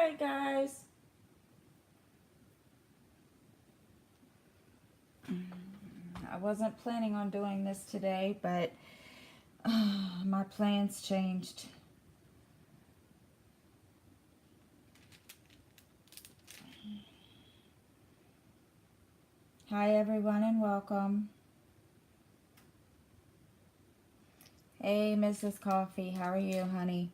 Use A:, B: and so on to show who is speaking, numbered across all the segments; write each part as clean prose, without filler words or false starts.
A: Alright guys. I wasn't planning on doing this today, but my plans changed. Hi everyone and welcome. Hey Mrs. Coffee, how are you, honey?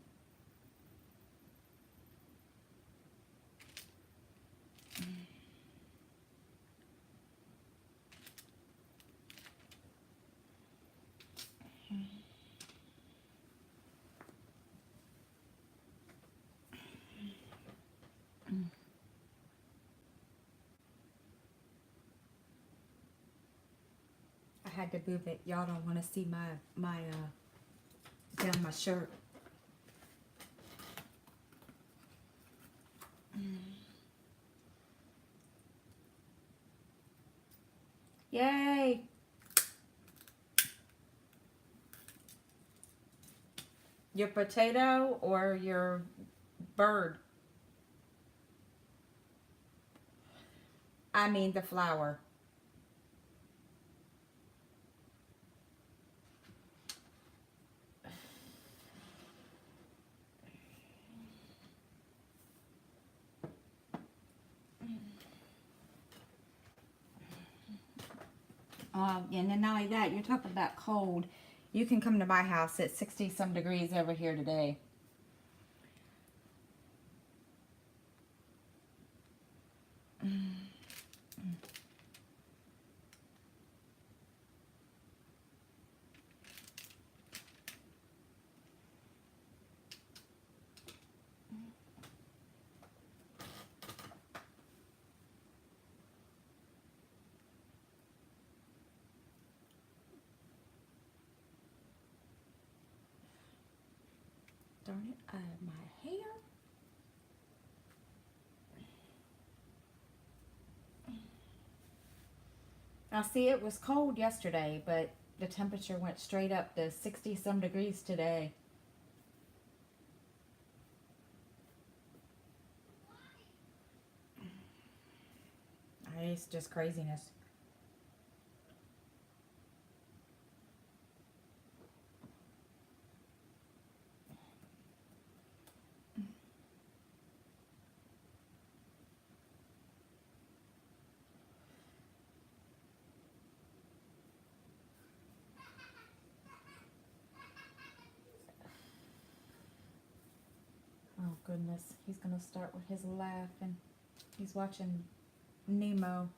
A: I had to move it. Y'all don't want to see my down my shirt. Yay! Your potato or your bird? I mean the flower. And then not only that, you're talking about cold. You can come to my house. It's 60 some degrees over here today. Darn it, I have my hair. Now see, it was cold yesterday, but the temperature went straight up to 60 some degrees today. It's just craziness. Oh goodness, he's gonna start with his laughing. He's watching Nemo.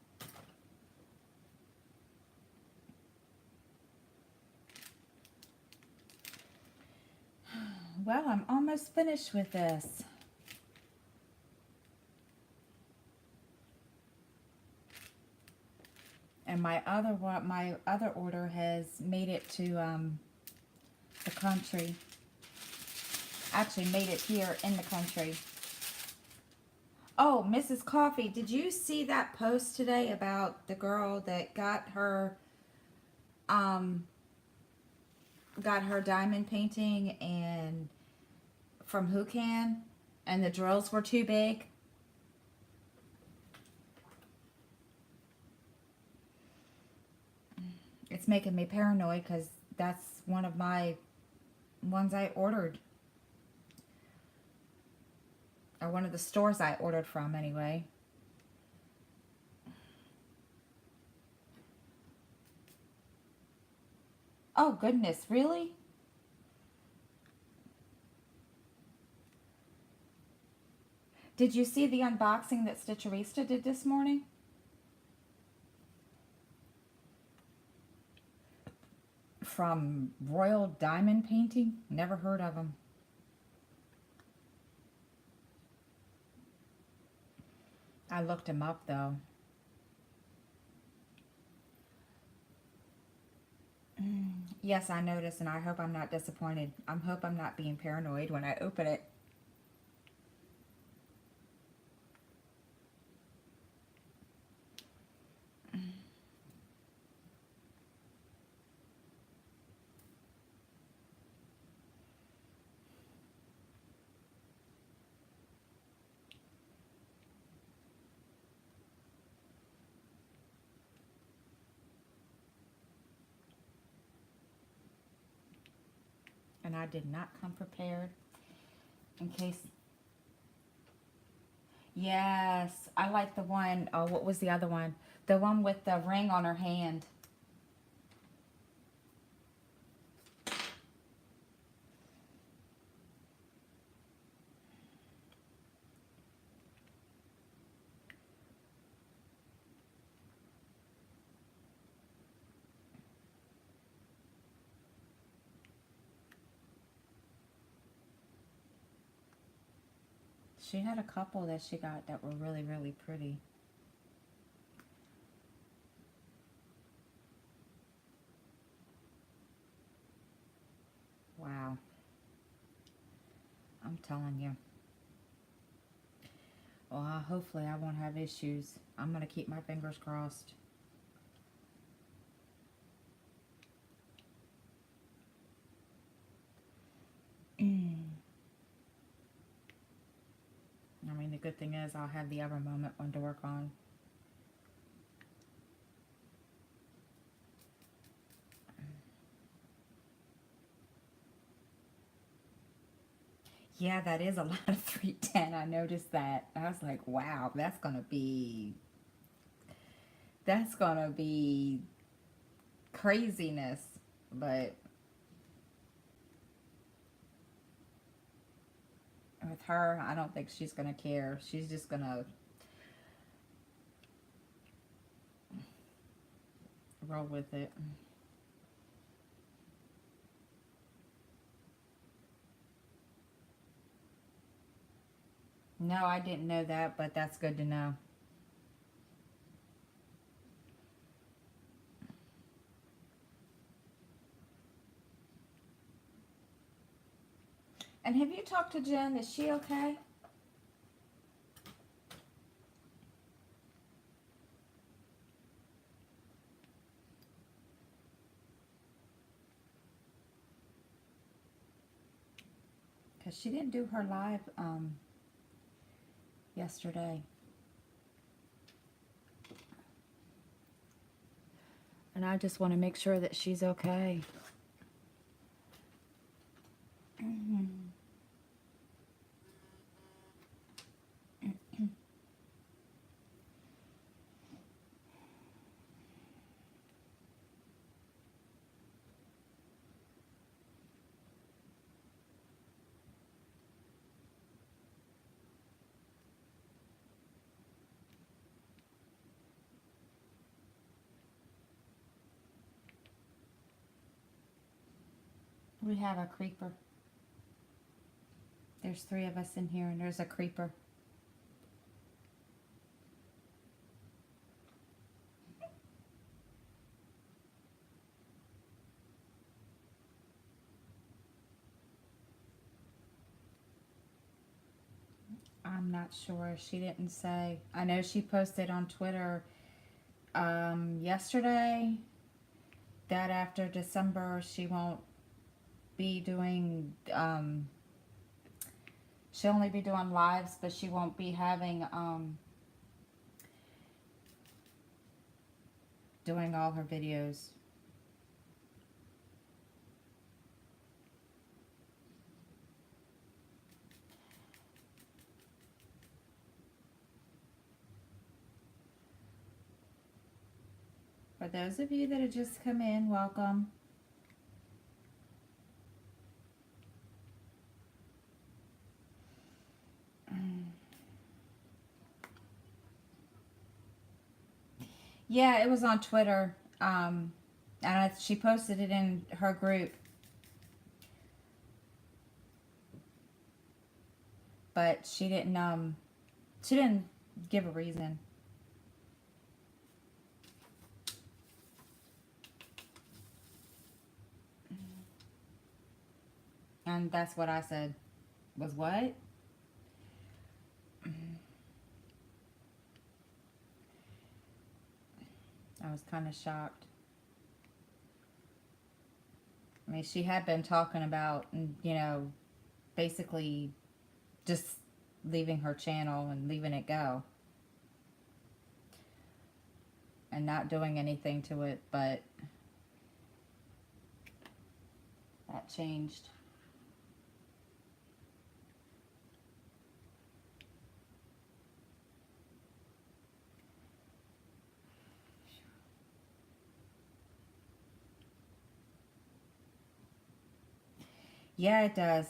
A: Well, I'm almost finished with this. And my other order has made it to the country. Actually made it here in the country. Oh, Mrs. Coffee, did you see that post today about the girl that got her diamond painting and from Hucan and the drills were too big? It's making me paranoid because that's one of my ones I ordered. Or one of the stores I ordered from anyway. Oh goodness, really? Did you see the unboxing that Stitcherista did this morning? From Royal Diamond Painting? Never heard of them. I looked him up though. Yes, I noticed, and I hope I'm not disappointed. I hope I'm not being paranoid when I open it. And I did not come prepared in case. Yes, I like the one. Oh, what was the other one? The one with the ring on her hand. She had a couple that she got that were really, really pretty. Wow. I'm telling you. Well, hopefully I won't have issues. I'm going to keep my fingers crossed. I mean, the good thing is I'll have the Ever Moment one to work on. Yeah, that is a lot of 310. I noticed that. I was like, wow, that's going to be craziness. But with her, I don't think she's going to care. She's just going to roll with it. No, I didn't know that, but that's good to know. And have you talked to Jen? Is she okay? Because she didn't do her live yesterday. And I just want to make sure that she's okay. We have a creeper. There's 3 of us in here, and there's a creeper. I'm not sure. She didn't say. I know she posted on Twitter yesterday that after December she won't be doing. She'll only be doing lives, but she won't be having doing all her videos. For those of you that have just come in, welcome. Yeah, it was on Twitter. And she posted it in her group. But she didn't give a reason. And that's what I said. Was what? I was kind of shocked. I mean, she had been talking about, basically just leaving her channel and leaving it go. And not doing anything to it, but that changed. Yeah, it does.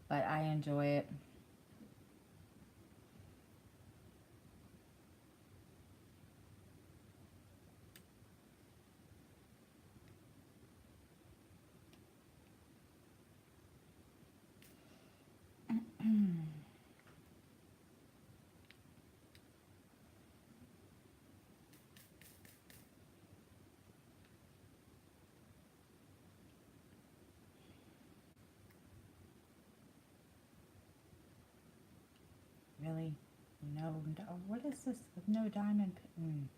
A: But I enjoy it. Really? No, what is this with no diamond? I'm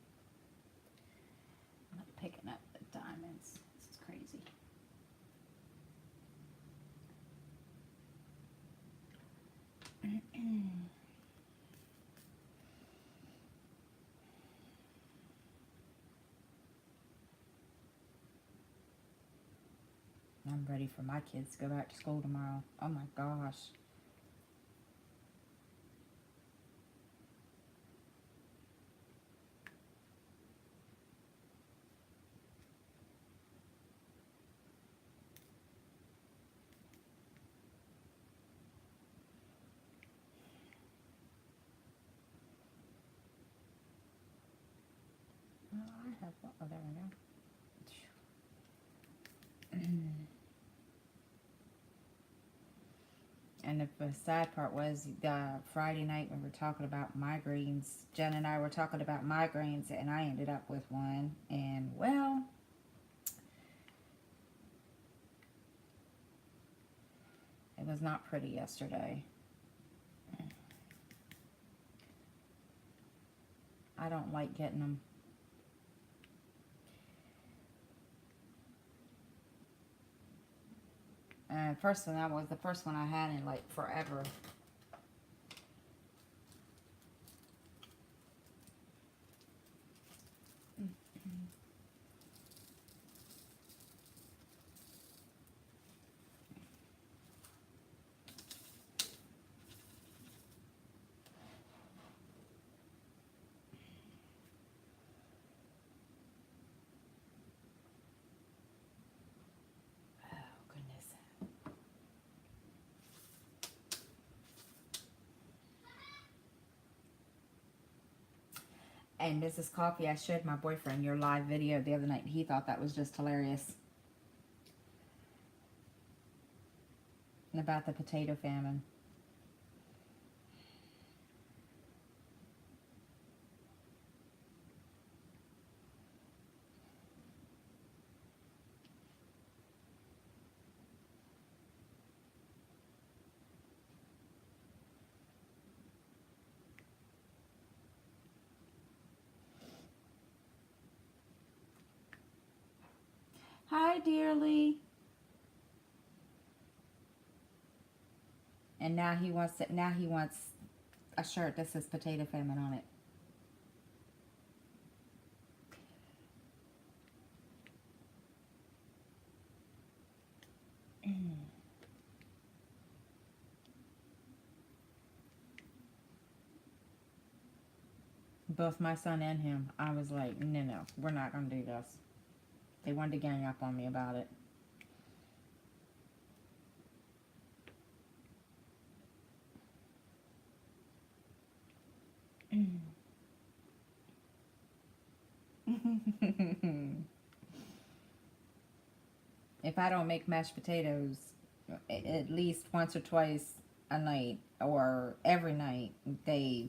A: not picking up the diamonds. This is crazy. I'm ready for my kids to go back to school tomorrow. Oh my gosh. Oh, I have, oh, there we go. And the sad part was Friday night when we were talking about migraines. Jen and I were talking about migraines, and I ended up with one. And well, it was not pretty yesterday. I don't like getting them. First one, that was the first one I had in like forever. Oh, goodness. And Mrs. Coffee, I showed my boyfriend your live video the other night, and he thought that was just hilarious. About the potato famine. Hi, dearly. And now he wants it. Now he wants a shirt that says potato famine on it. Both my son and him. I was like, no, we're not gonna do this. They wanted to gang up on me about it. If I don't make mashed potatoes at least once or twice a night or every night, they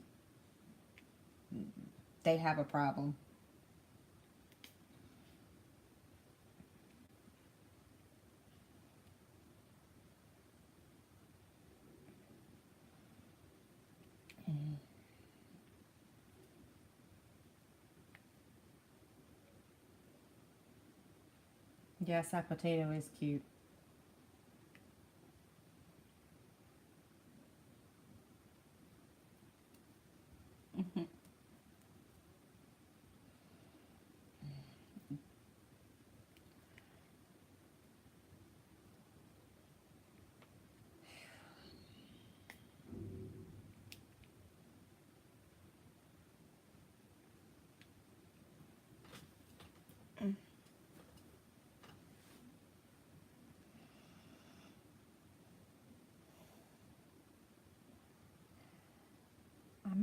A: have a problem. Yes, that potato is cute.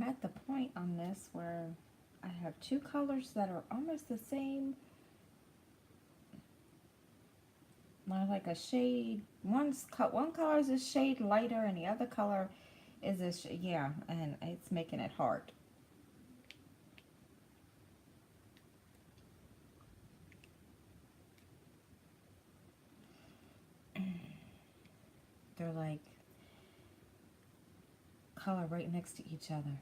A: I'm at the point on this where I have two colors that are almost the same. Like a shade. One color is a shade lighter, and the other color is yeah, and it's making it hard. They're like color right next to each other.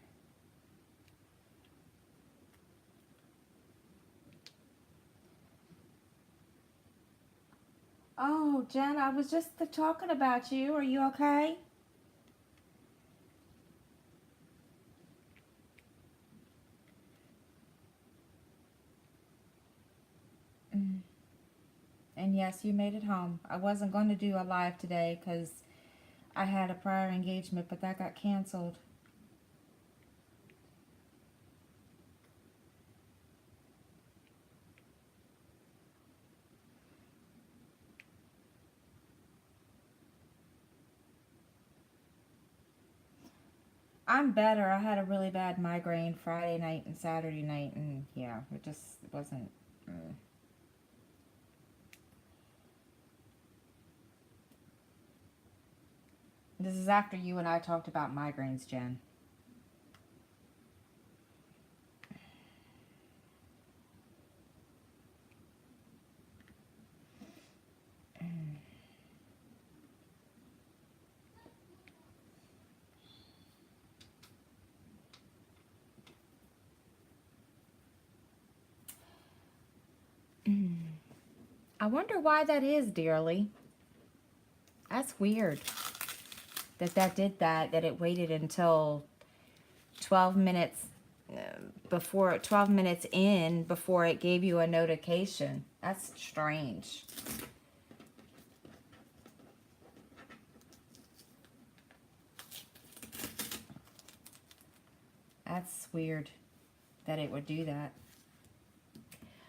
A: Oh, Jen, I was just talking about you. Are you okay? Mm. And yes, you made it home. I wasn't going to do a live today because I had a prior engagement, but that got canceled. I'm better. I had a really bad migraine Friday night and Saturday night, and yeah, it just wasn't. Mm. This is after you and I talked about migraines, Jen. I wonder why that is, dearly. That's weird that did that, that it waited until 12 minutes before 12 minutes in before it gave you a notification. That's strange. That's weird that it would do that.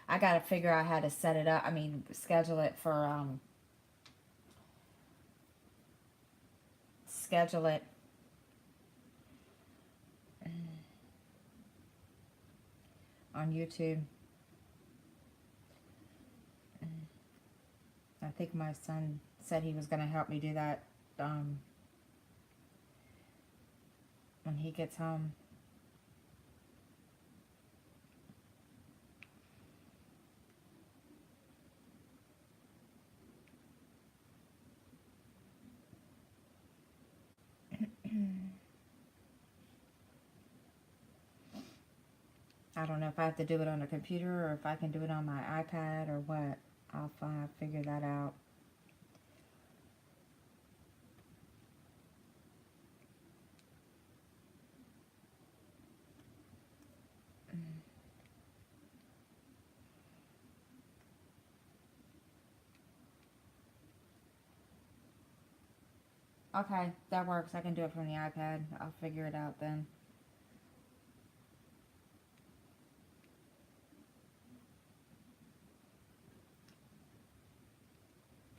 A: I gotta figure out how to set it up. I mean, schedule it for schedule it on YouTube. I think my son said he was gonna help me do that when he gets home. I don't know if I have to do it on a computer or if I can do it on my iPad or what. I'll figure that out. Okay, that works. I can do it from the iPad. I'll figure it out then.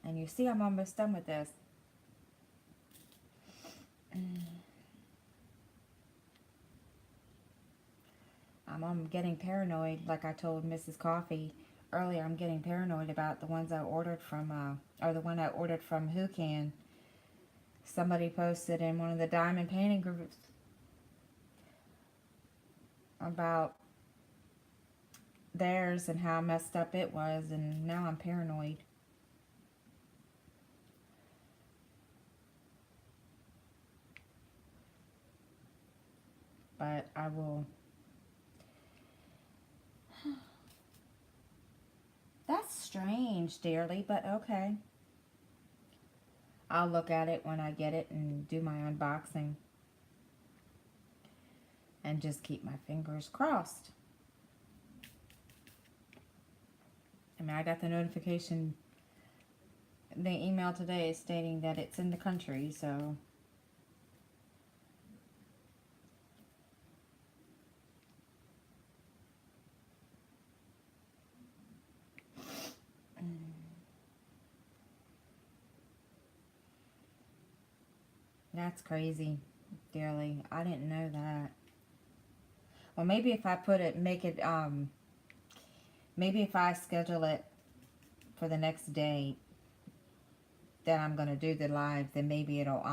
A: And you see I'm almost done with this. I'm getting paranoid, like I told Mrs. Coffee earlier. I'm getting paranoid about the ones I ordered from, or the one I ordered from Who Can. Somebody posted in one of the diamond painting groups about theirs and how messed up it was, and now I'm paranoid. But I will. That's strange, dearly, but okay. I'll look at it when I get it and do my unboxing. And just keep my fingers crossed. I mean, I got the notification, the email today stating that it's in the country, so. That's crazy, dearly. I didn't know that. Well, maybe if I put it, maybe if I schedule it for the next day that I'm going to do the live, then maybe it'll,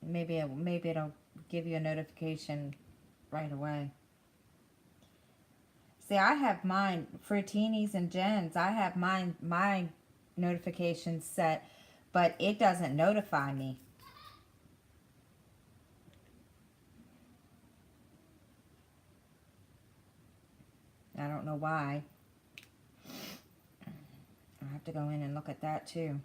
A: maybe it'll give you a notification right away. See, I have mine, Fruitinis and Jens, I have my notifications set, but it doesn't notify me. I don't know why. I'll have to go in and look at that too.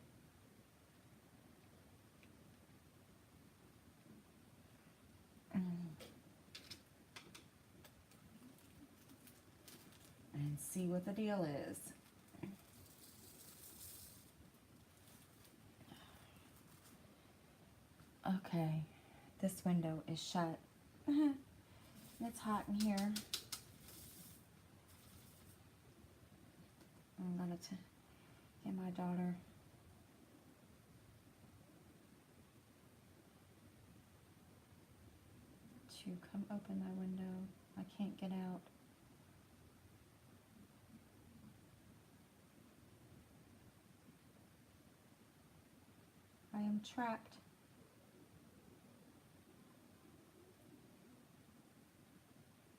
A: And see what the deal is. Okay, this window is shut. It's hot in here. I'm gonna get my daughter. To come open my window. I can't get out. I am trapped.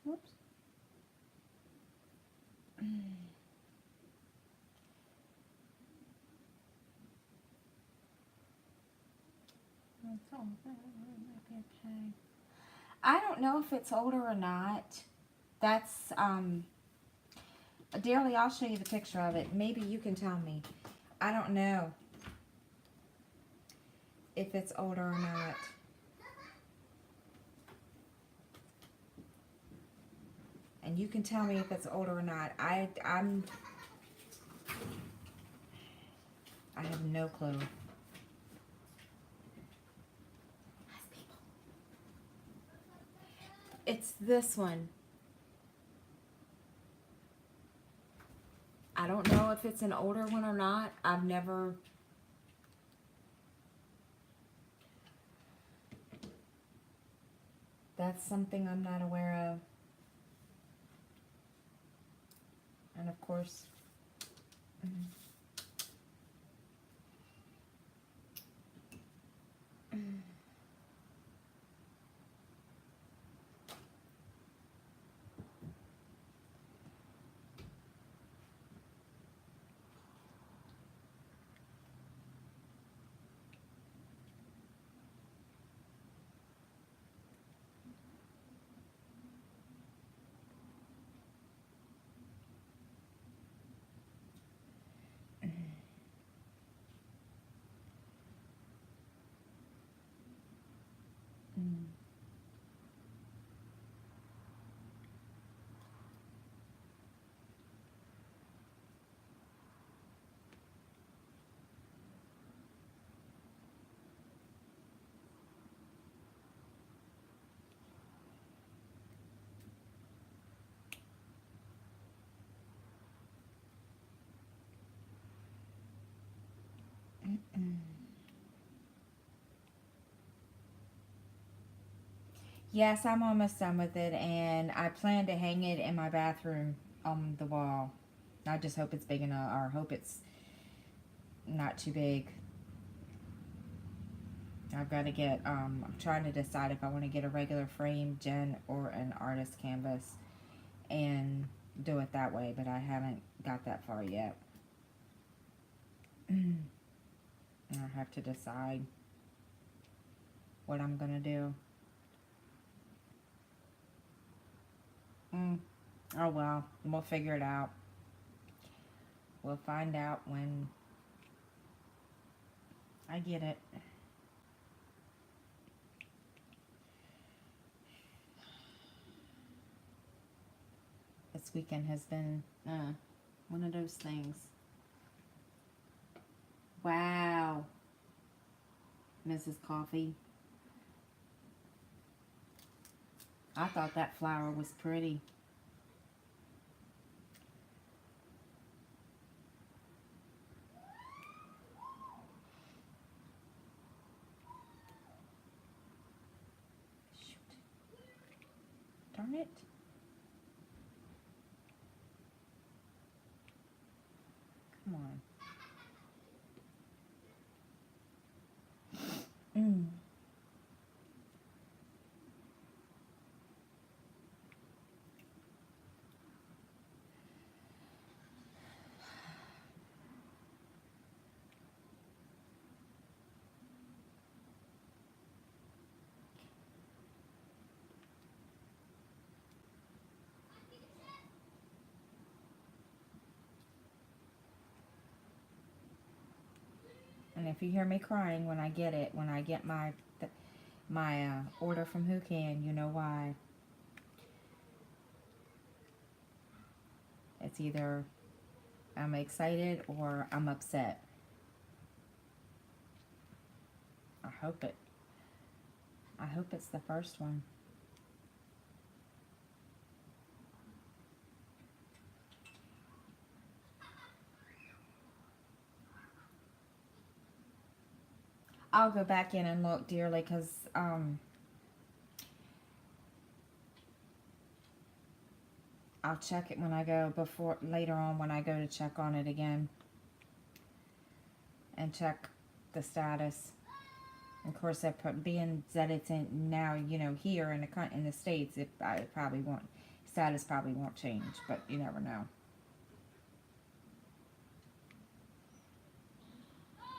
A: Whoops. I don't know if it's older or not. That's, Dearly, I'll show you the picture of it. Maybe you can tell me. I don't know if it's older or not. And you can tell me if it's older or not. I have no clue. It's this one. I don't know if it's an older one or not. I've never... That's something I'm not aware of. And of course... Yes, I'm almost done with it, and I plan to hang it in my bathroom on the wall. I just hope it's big enough, or hope it's not too big. I've got to get, I'm trying to decide if I want to get a regular frame, Jen, or an artist canvas, and do it that way, but I haven't got that far yet. I have to decide what I'm going to do. Oh well, we'll figure it out. We'll find out when I get it. This weekend has been one of those things. Wow, Mrs. Coffee. I thought that flower was pretty. it. Come on. Mm. And if you hear me crying when I get it, when I get my order from Who Can, you know why. It's either I'm excited or I'm upset. I hope it. I hope it's the first one. I'll go back in and look, dearly, because I'll check it when I go later on when I go to check on it again and check the status. Of course, being that it's in now, here in the States, I probably won't, status probably won't change, but you never know.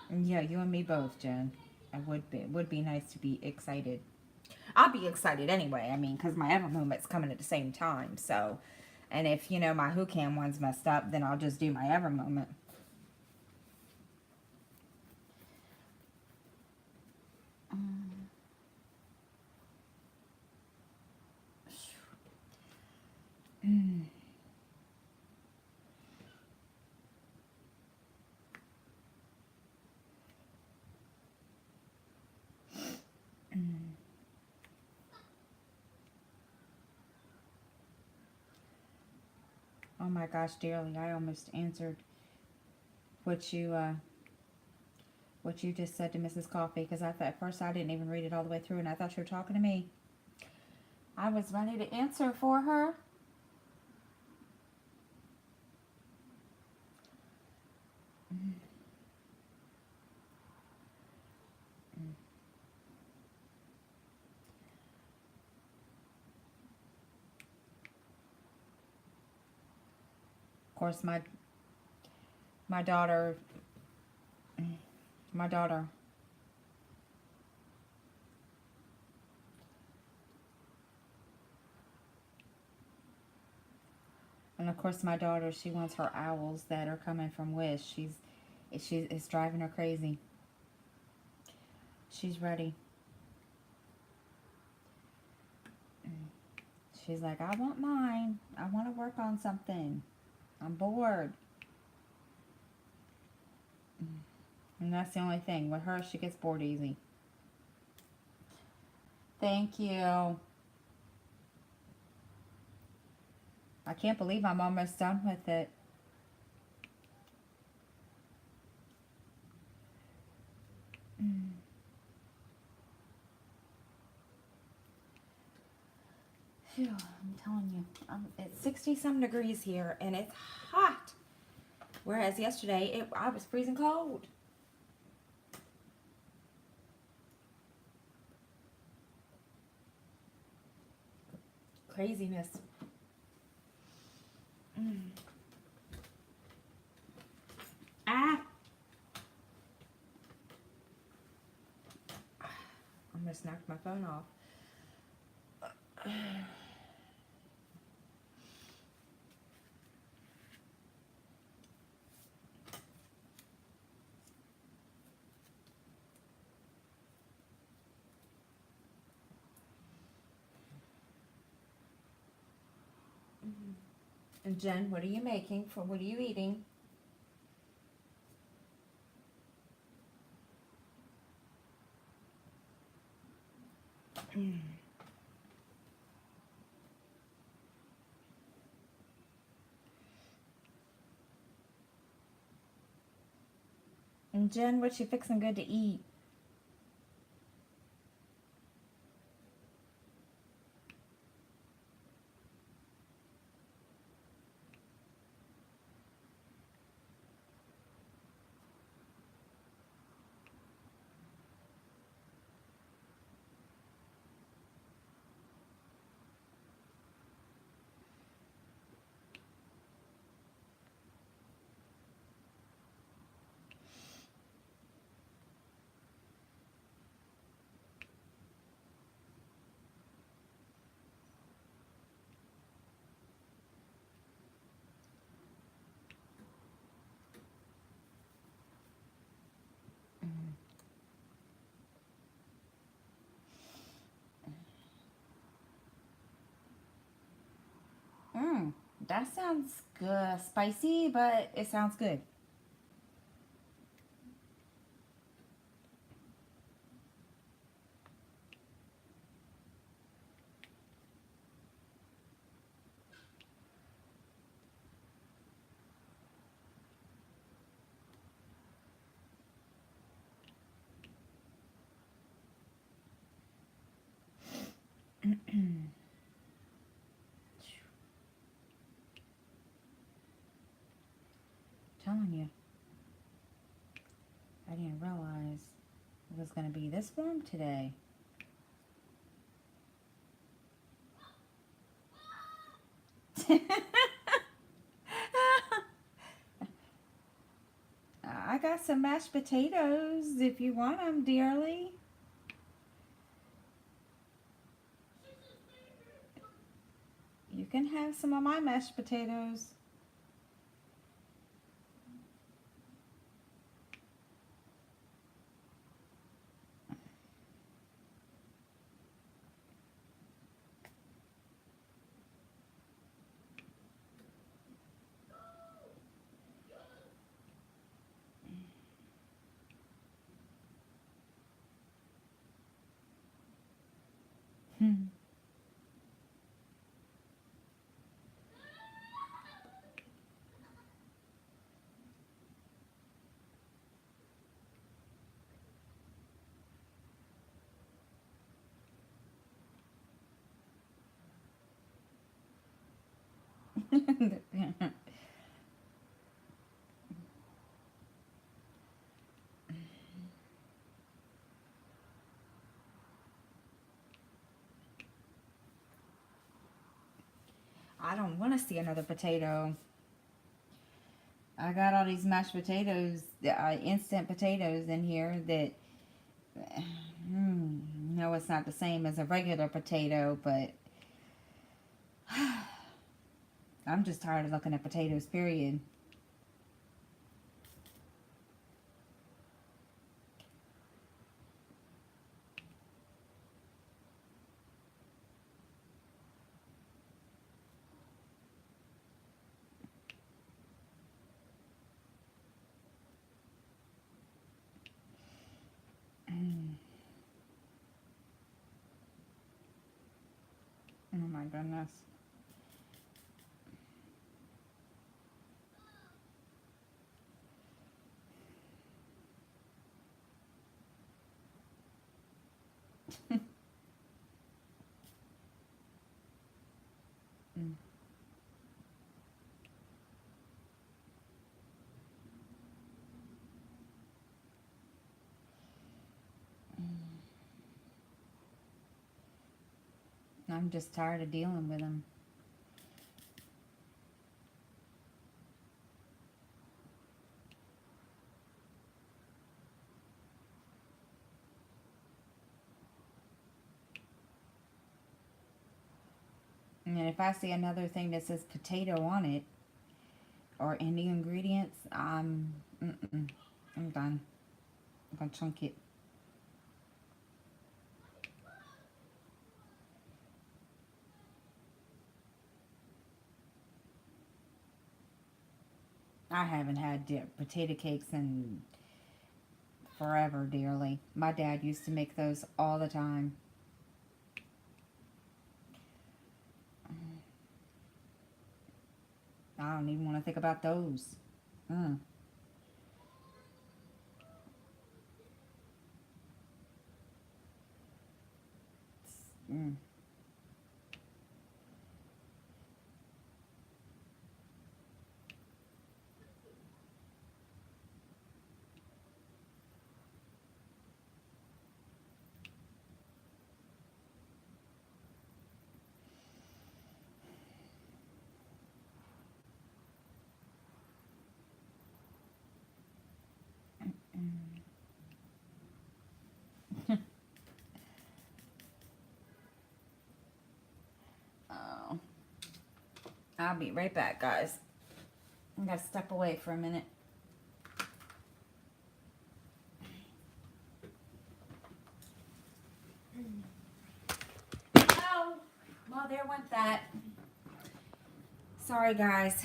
A: And yeah, you and me both, Jen. It would be nice to be excited. I'll be excited anyway. I mean, because my Ever Moment's coming at the same time. So, and if my Who Can one's messed up, then I'll just do my Ever Moment. Oh my gosh, dearly, I almost answered what you just said to Mrs. Coffee, because at first I didn't even read it all the way through, and I thought you were talking to me. I was ready to answer for her. Of course, my daughter, my daughter, and of course my daughter, she wants her owls that are coming from Wish. It's driving her crazy. She's ready. She's like, I want mine. I want to work on something. I'm bored. And that's the only thing. With her, she gets bored easy. Thank you. I can't believe I'm almost done with it. Phew, I'm telling you, it's 60-some degrees here, and it's hot. Whereas yesterday, I was freezing cold. Craziness. Ah! I almost knocked my phone off. And Jen, what are you making? What are you eating? And Jen, what you fixing good to eat? That sounds good. Spicy, but it sounds good. Telling you, I didn't realize it was going to be this warm today. I got some mashed potatoes if you want them dearly. You can have some of my mashed potatoes. I don't want to see another potato. I got all these mashed potatoes, instant potatoes in here that, no, it's not the same as a regular potato, but I'm just tired of looking at potatoes, period. Oh my goodness. I'm just tired of dealing with them. And if I see another thing that says potato on it, or any ingredients, I'm done. I'm gonna chunk it. I haven't had potato cakes in forever, dearly. My dad used to make those all the time. I don't even want to think about those. Mm. Mm. Oh, I'll be right back, guys. I gotta step away for a minute. Oh, well, there went that. Sorry, guys.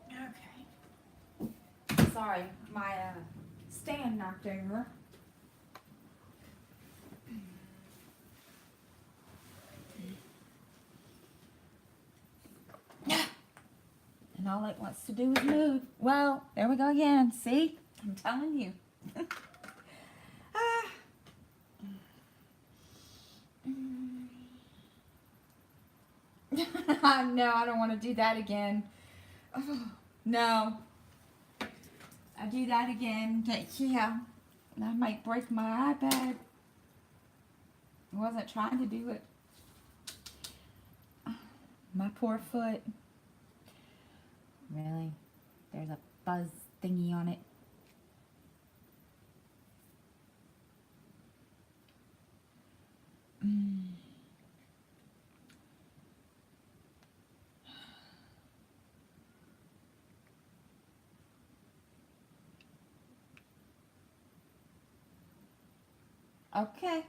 A: Okay. Sorry, my stand knocked over. And all it wants to do is move. Well, there we go again. See? I'm telling you. Ah. No, I don't want to do that again. Oh, no. I do that again. Yeah. I might break my iPad. I wasn't trying to do it. My poor foot. Really? There's a buzz thingy on it. Okay.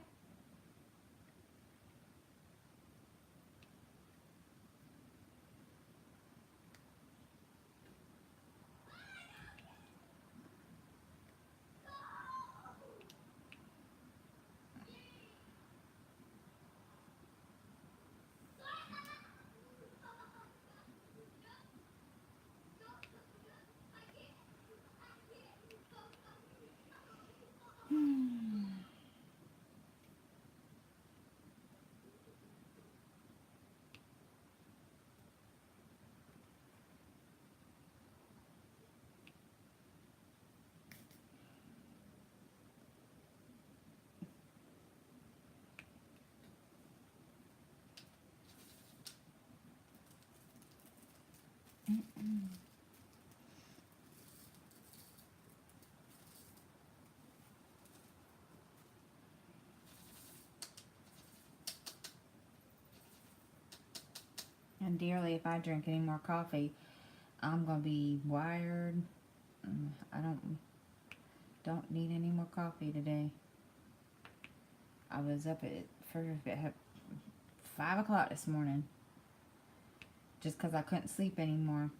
A: And dearly, if I drink any more coffee, I'm gonna be wired. I don't need any more coffee today. I was up at 5 o'clock this morning just because I couldn't sleep anymore.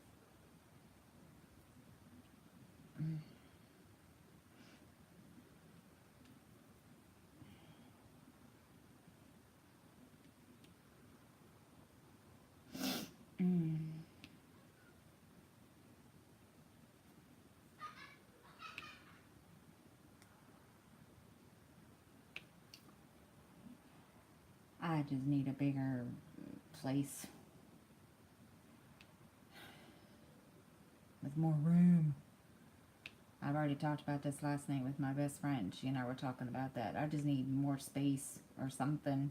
A: I just need a bigger place with more room. I've already talked about this last night with my best friend. She and I were talking about that. I just need more space or something.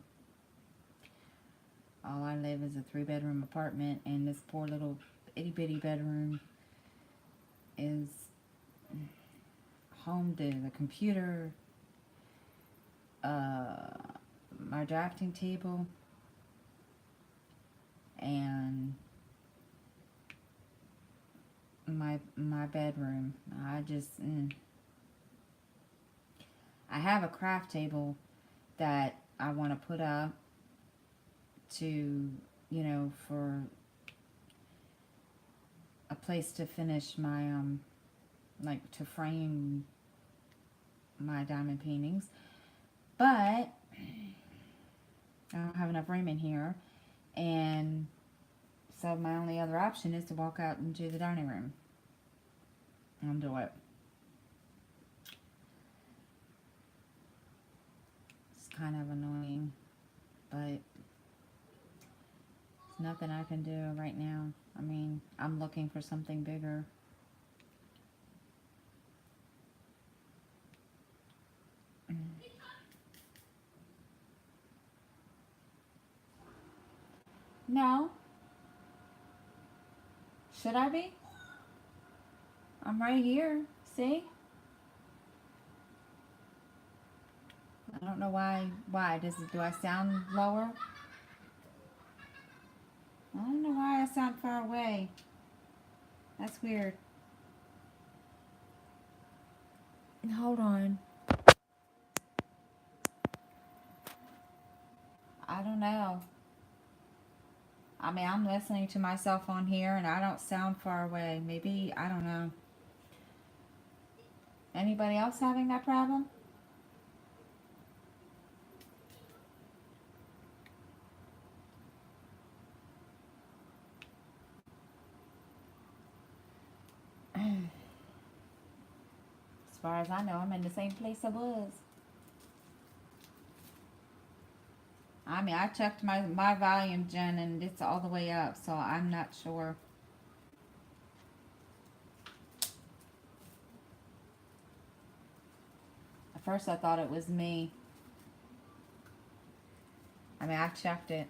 A: All I live is a 3-bedroom apartment, and this poor little itty-bitty bedroom is home to the computer, my drafting table, and my bedroom. I have a craft table that I want to put up to, you know, for a place to finish my, like to frame my diamond paintings. But I don't have enough room in here. And so my only other option is to walk out into the dining room and do it. It's kind of annoying, but there's nothing I can do right now. I mean, I'm looking for something bigger. No. Should I be? I'm right here. See? I don't know why. Why? Do I sound lower? I don't know why I sound far away. That's weird. Hold on. I don't know. I mean, I'm listening to myself on here and I don't sound far away. Maybe, I don't know. Anybody else having that problem? As far as I know, I'm in the same place I was. I mean, I checked my volume, Jen, and it's all the way up, so I'm not sure. At first, I thought it was me. I mean, I checked it.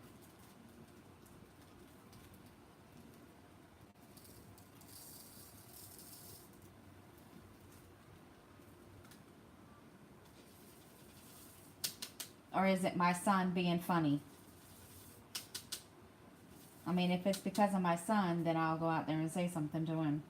A: Or is it my son being funny? I mean, if it's because of my son, then I'll go out there and say something to him.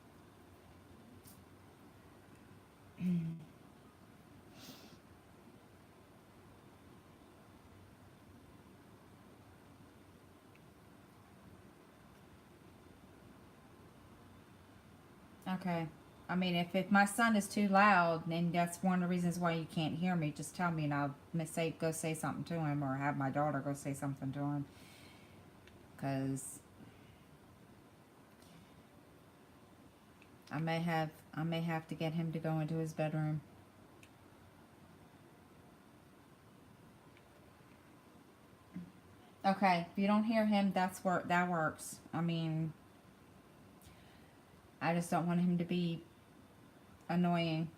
A: Okay. I mean, if my son is too loud, and that's one of the reasons why you can't hear me, just tell me and I'll go say something to him, or have my daughter go say something to him. Because I may have to get him to go into his bedroom. Okay, if you don't hear him, that works. I mean, I just don't want him to be annoying.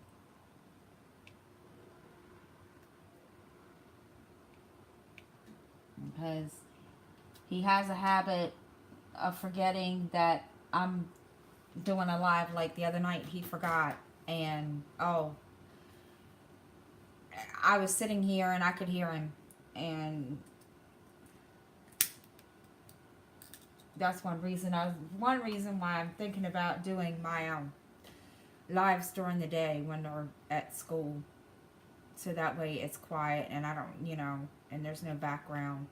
A: Because he has a habit of forgetting that I'm doing a live. Like the other night, he forgot. And, oh, I was sitting here and I could hear him. And that's one reason why I'm thinking about doing my lives during the day when they're at school, so that way it's quiet and I don't, you know, and there's no background.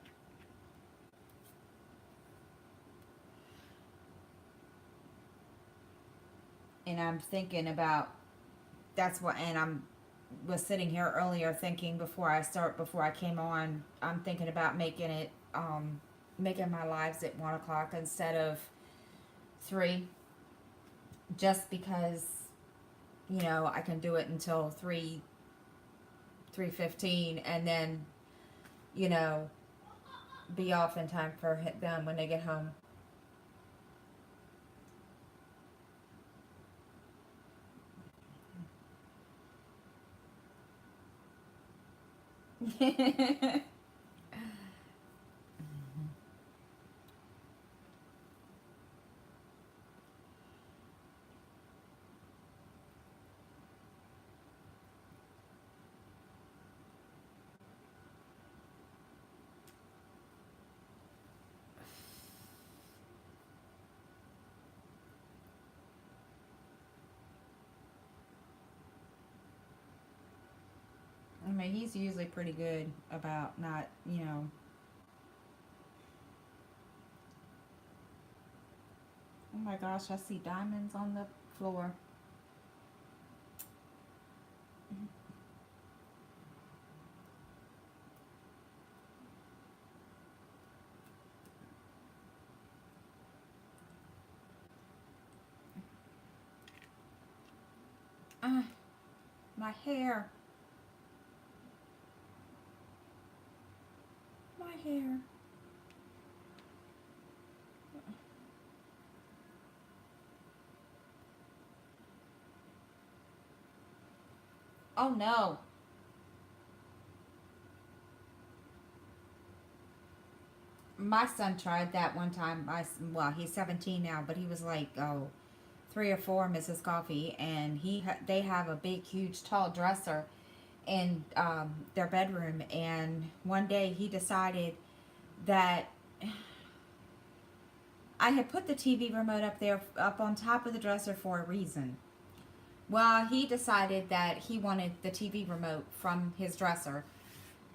A: And I'm thinking about and was sitting here earlier thinking before I came on, I'm thinking about making my lives at 1 o'clock instead of 3, just because, you know, I can do it until 3:15, and then, you know, be off in time for them when they get home. mean, he's usually pretty good about not, you know. Oh my gosh, I see diamonds on the floor. Uh, my hair. My hair. Oh no. My son tried that one time. Well, he's 17 now, but he was like, oh, 3 or 4, Mrs. Coffee, and they have a big, huge, tall dresser in their bedroom. And one day he decided that I had put the TV remote up there, up on top of the dresser for a reason. Well, he decided that he wanted the TV remote from his dresser,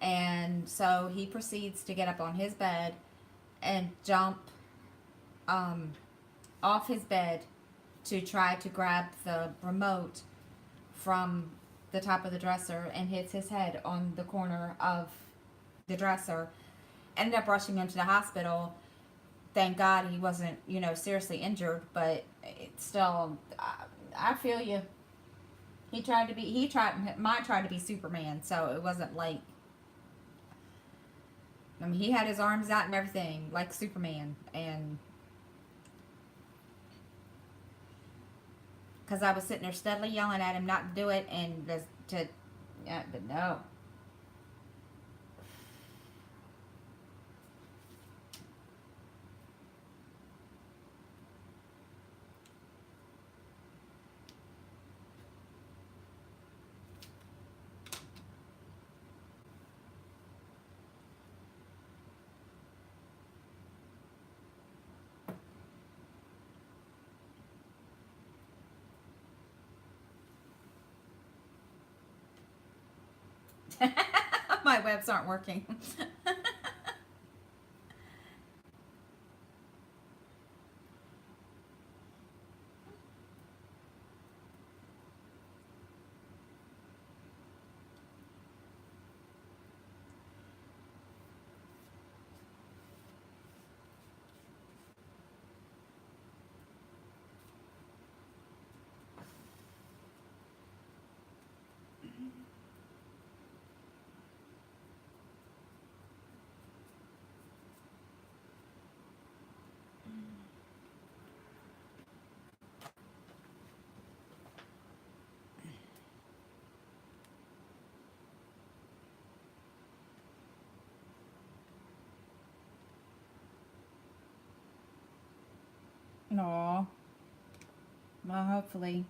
A: and so he proceeds to get up on his bed and jump um, off his bed to try to grab the remote from the top of the dresser and hits his head on the corner of the dresser. Ended up rushing him to the hospital. Thank God he wasn't, you know, seriously injured, but it's still, I feel you. Might try to be Superman, so it wasn't like, I mean, he had his arms out and everything, like Superman, and because I was sitting there steadily yelling at him not to do it, and yeah, but no. My webs aren't working. No. Well, hopefully.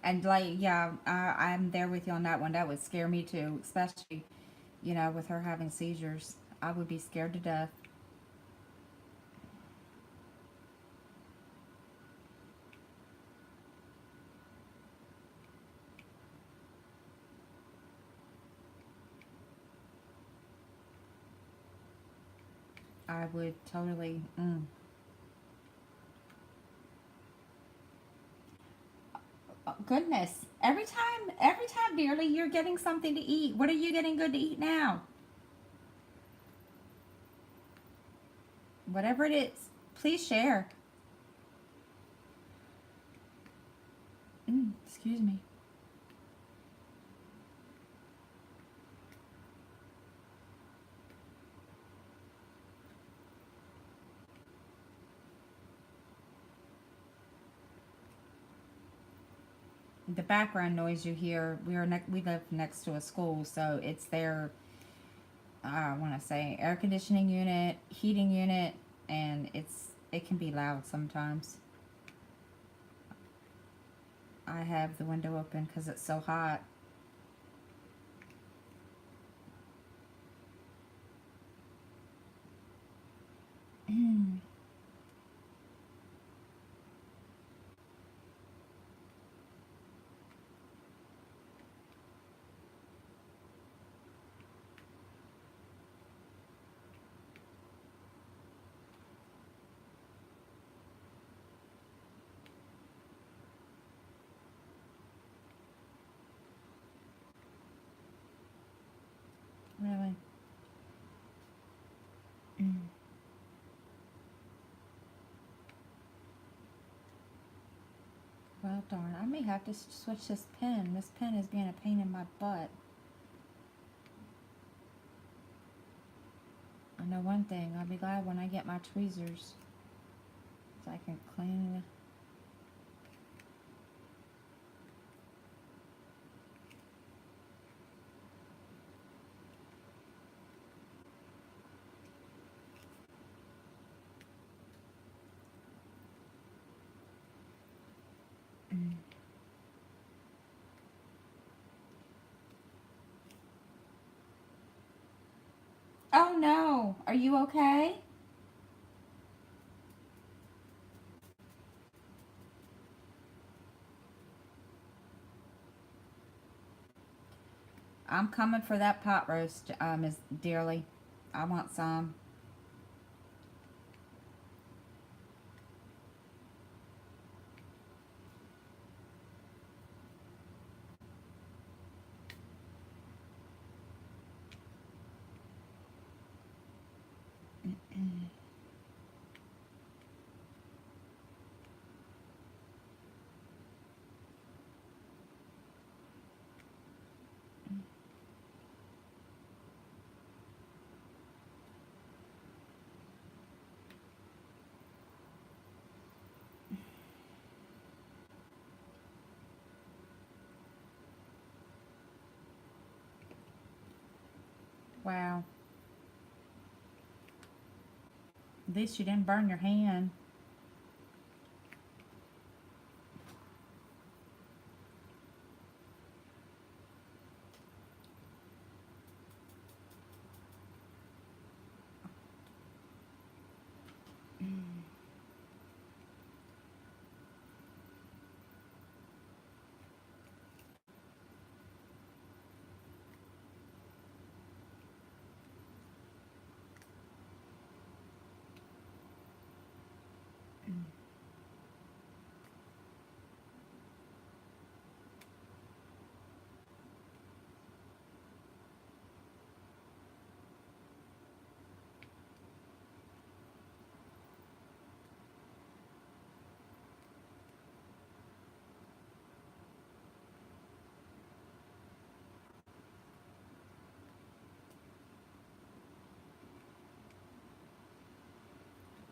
A: And like, yeah, I'm there with you on that one. That would scare me too, especially, you know, with her having seizures. I would be scared to death. I would totally. Oh, goodness. Every time, dearly, you're getting something to eat. What are you getting good to eat now? Whatever it is, please share. Excuse me. The background noise you hear, we live next to a school, so it's their, I want to say, air conditioning unit, heating unit, and it can be loud sometimes. I have the window open because it's so hot. Really? Mm. Well, darn. I may have to switch this pen. This pen is being a pain in my butt. I know one thing. I'll be glad when I get my tweezers. So I can clean it. Mm. Oh no. Are you okay? I'm coming for that pot roast, Miss Dearly. I want some. Wow. At least you didn't burn your hand.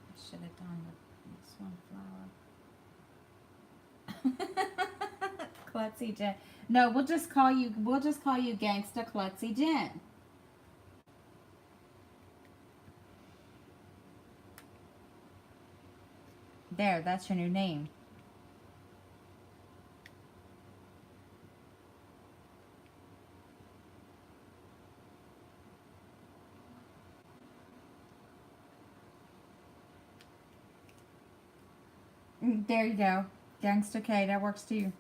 A: I should have done with this one flower. Klutzy Jen. No, we'll just call you. We'll just call you Gangsta Klutzy Jen. There, that's your new name. There you go. Gangsta K, that works too.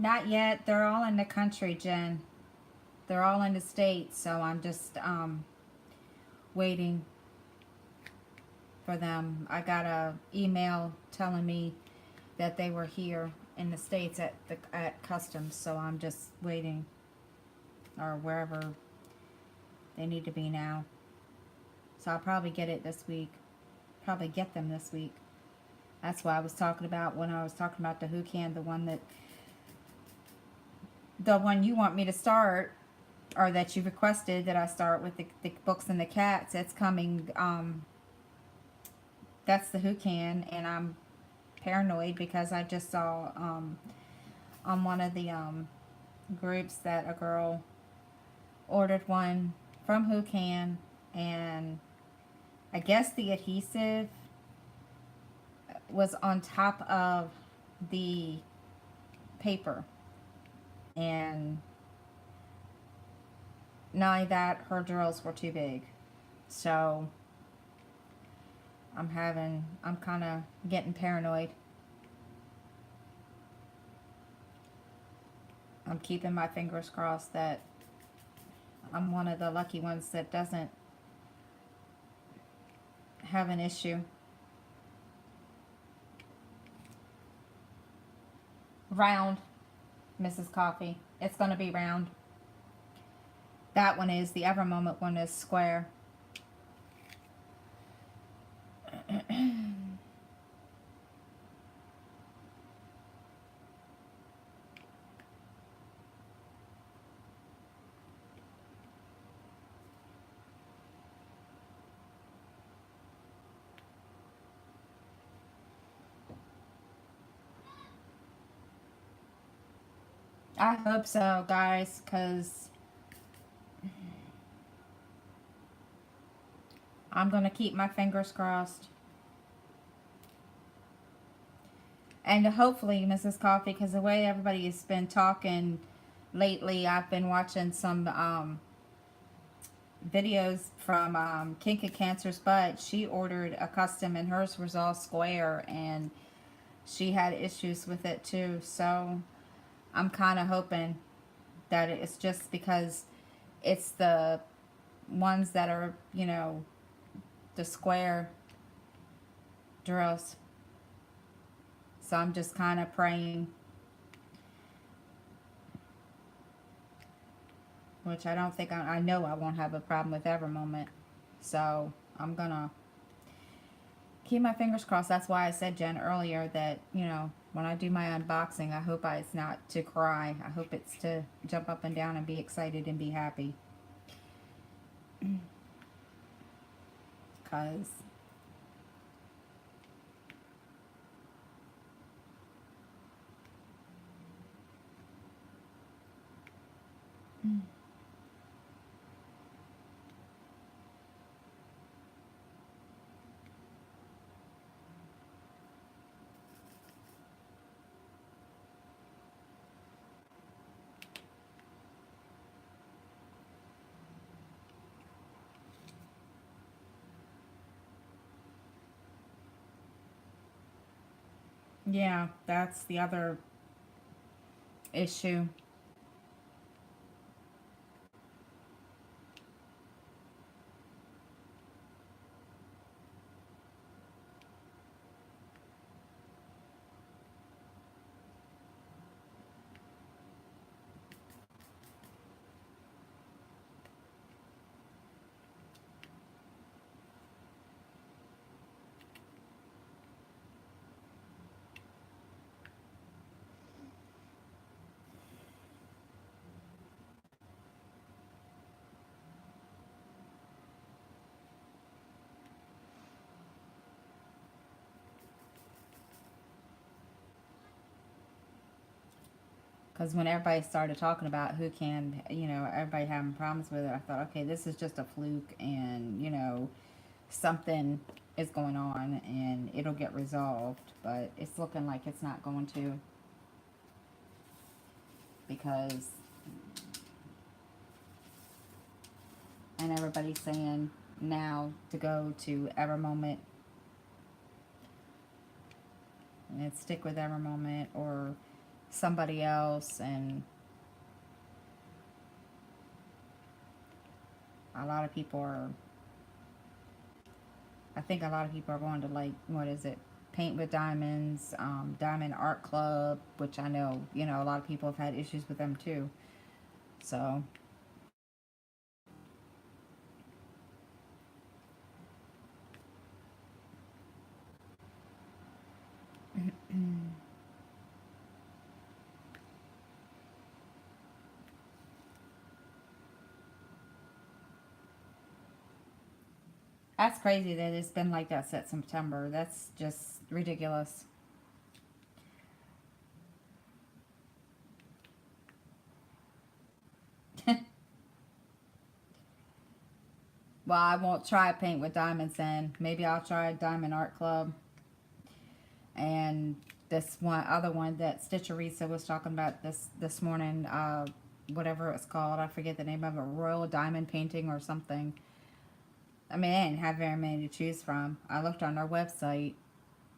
A: Not yet. They're all in the country, Jen. They're all in the States, so I'm just waiting for them. I got a email telling me that they were here in the States at customs, so I'm just waiting, or wherever they need to be now. So I'll probably get it this week. Probably get them this week. That's what I was talking about when I was talking about the Who Can, the one you want me to start, or that you requested that I start with the books and the cats. It's coming. That's the Who Can, and I'm paranoid because I just saw on one of the groups that a girl ordered one from Who Can, and I guess the adhesive was on top of the paper, and not only that, her drills were too big. So I'm kind of getting paranoid. I'm keeping my fingers crossed that I'm one of the lucky ones that doesn't have an issue. Round, Mrs. Coffee. It's going to be round. That one is. The Ever Moment one is square. I hope so, guys, because I'm going to keep my fingers crossed. And hopefully, Mrs. Coffee, because the way everybody has been talking lately, I've been watching some videos from Kinka Cancer's Butt. She ordered a custom and hers was all square, and she had issues with it too. So I'm kind of hoping that it's just because it's the ones that are, you know, the square drills. So I'm just kind of praying, which I don't think, I know I won't have a problem with Ever Moment. So I'm going to keep my fingers crossed. That's why I said, Jen, earlier that, you know, when I do my unboxing, I hope it's not to cry. I hope it's to jump up and down and be excited and be happy. Because yeah, that's the other issue. Because when everybody started talking about Who Can, you know, everybody having problems with it, I thought, okay, this is just a fluke, and, you know, something is going on and it'll get resolved. But it's looking like it's not going to, because, and everybody's saying now to go to Ever Moment and stick with Ever Moment or somebody else. And a lot of people are, I think a lot of people are going to, like, what is it, Paint with Diamonds, Diamond Art Club, which I know, you know, a lot of people have had issues with them too. So That's crazy that it's been like that since September. That's just ridiculous. Well, I won't try paint with diamonds then. Maybe I'll try Diamond Art Club. And this one other one that Stitcherisa was talking about this morning, whatever it's called, I forget the name of it, Royal Diamond Painting or something. I mean, they didn't have very many to choose from. I looked on their website.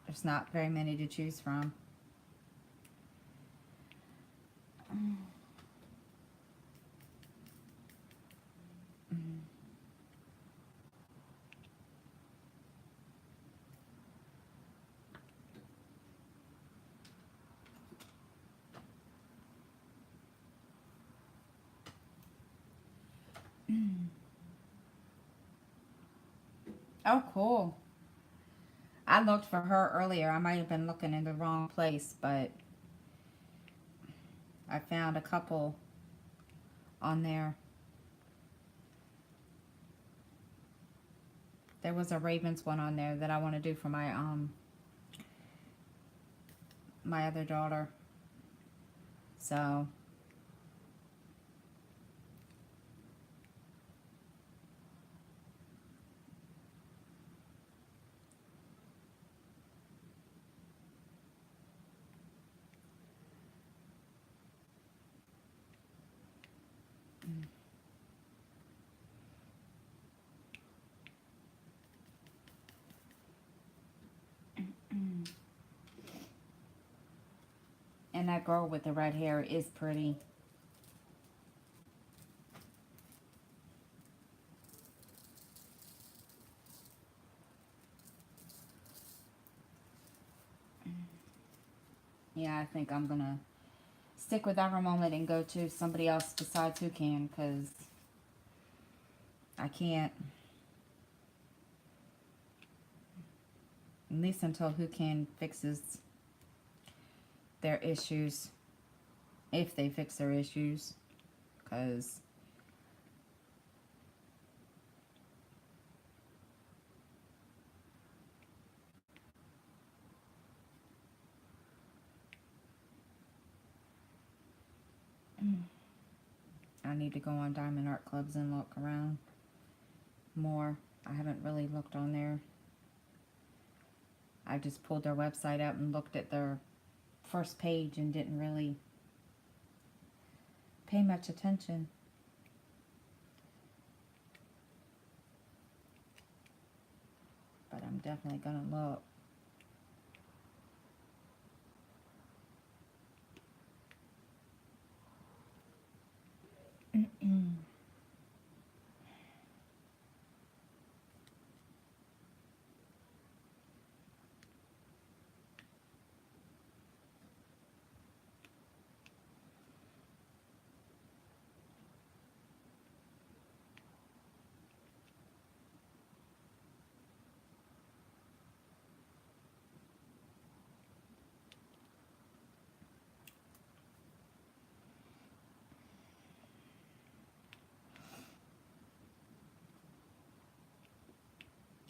A: There's not very many to choose from. Oh, cool. I looked for her earlier. I might have been looking in the wrong place, but I found a couple on there. There was a Ravens one on there that I want to do for my other daughter. So, and that girl with the red hair is pretty. Yeah, I think I'm gonna stick with EverMoment and go to somebody else besides Who Can, because I can't, at least until Who Can fixes their issues, if they fix their issues, because I need to go on Diamond Art Clubs and look around more. I haven't really looked on there. I just pulled their website up and looked at their first page and didn't really pay much attention. But I'm definitely gonna look.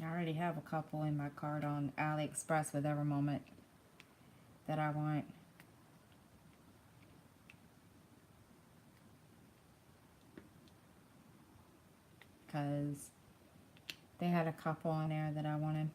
A: I already have a couple in my cart on AliExpress with EverMoment that I want. Because they had a couple on there that I wanted.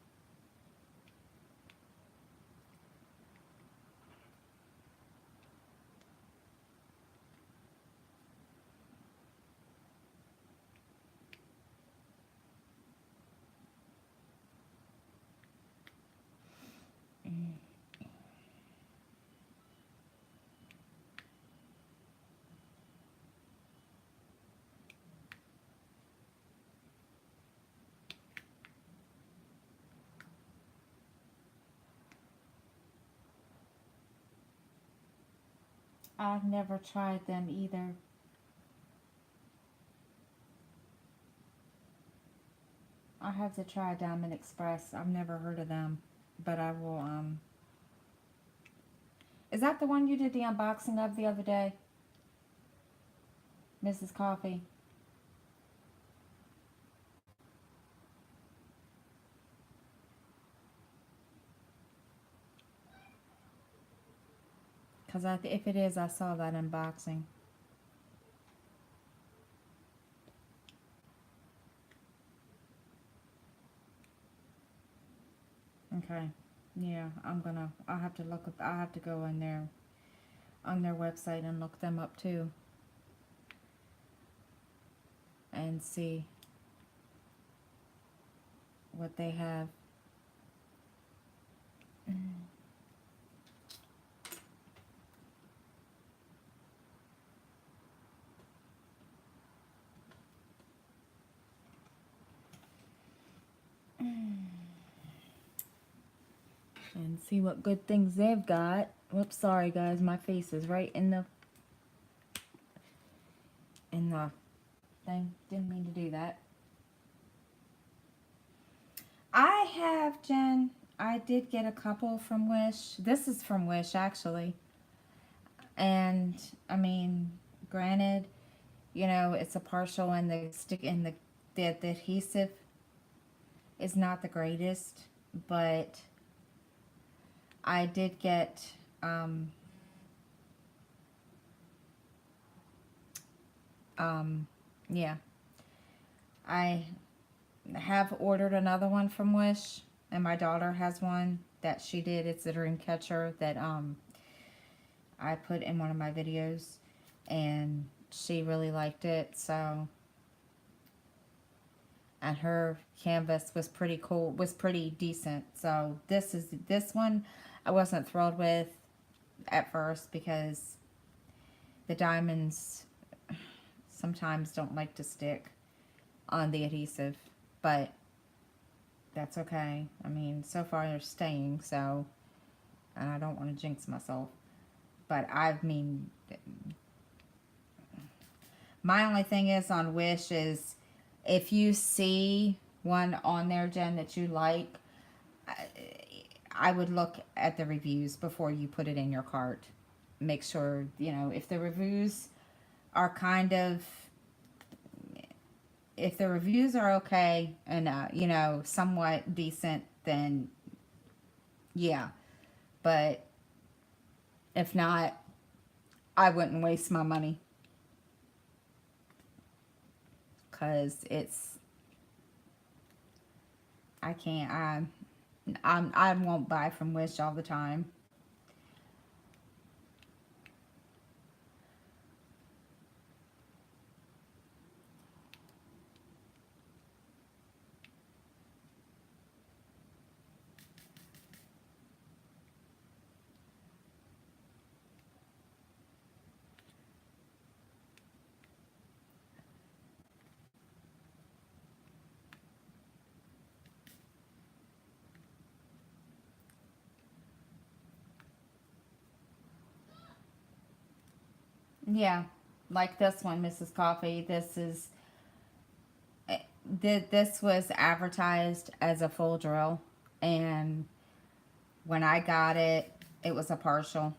A: I've never tried them either. I have to try Diamond Express. I've never heard of them. But I will, Is that the one you did the unboxing of the other day? Mrs. Coffee? because if it is, I saw that unboxing. Okay. Yeah, I'll have to look up, I'll have to go on their website and look them up too. And see what they have. And see what good things they've got. Whoops, sorry guys, my face is right in the thing. Didn't mean to do that. I have, Jen, I did get a couple from Wish. This is from Wish, actually. And, I mean, granted, you know, it's a partial and the stick in the adhesive is not the greatest, but I did get, yeah, I have ordered another one from Wish, and my daughter has one that she did. It's a dream catcher that I put in one of my videos, and she really liked it. So, and her canvas was pretty cool, was pretty decent. So this one I wasn't thrilled with at first because the diamonds sometimes don't like to stick on the adhesive, but that's okay. I mean, so far they're staying, so, and I don't want to jinx myself, but I mean, my only thing is on Wish is if you see one on there, Jen, that you like, I would look at the reviews before you put it in your cart. Make sure, you know, if the reviews are kind of, if the reviews are okay and, you know, somewhat decent, then yeah. But if not, I wouldn't waste my money. Because it's, I can't, I won't buy from Wish all the time. Yeah, like this one, Mrs. Coffee. This is, this was advertised as a full drill, and when I got it, it was a partial.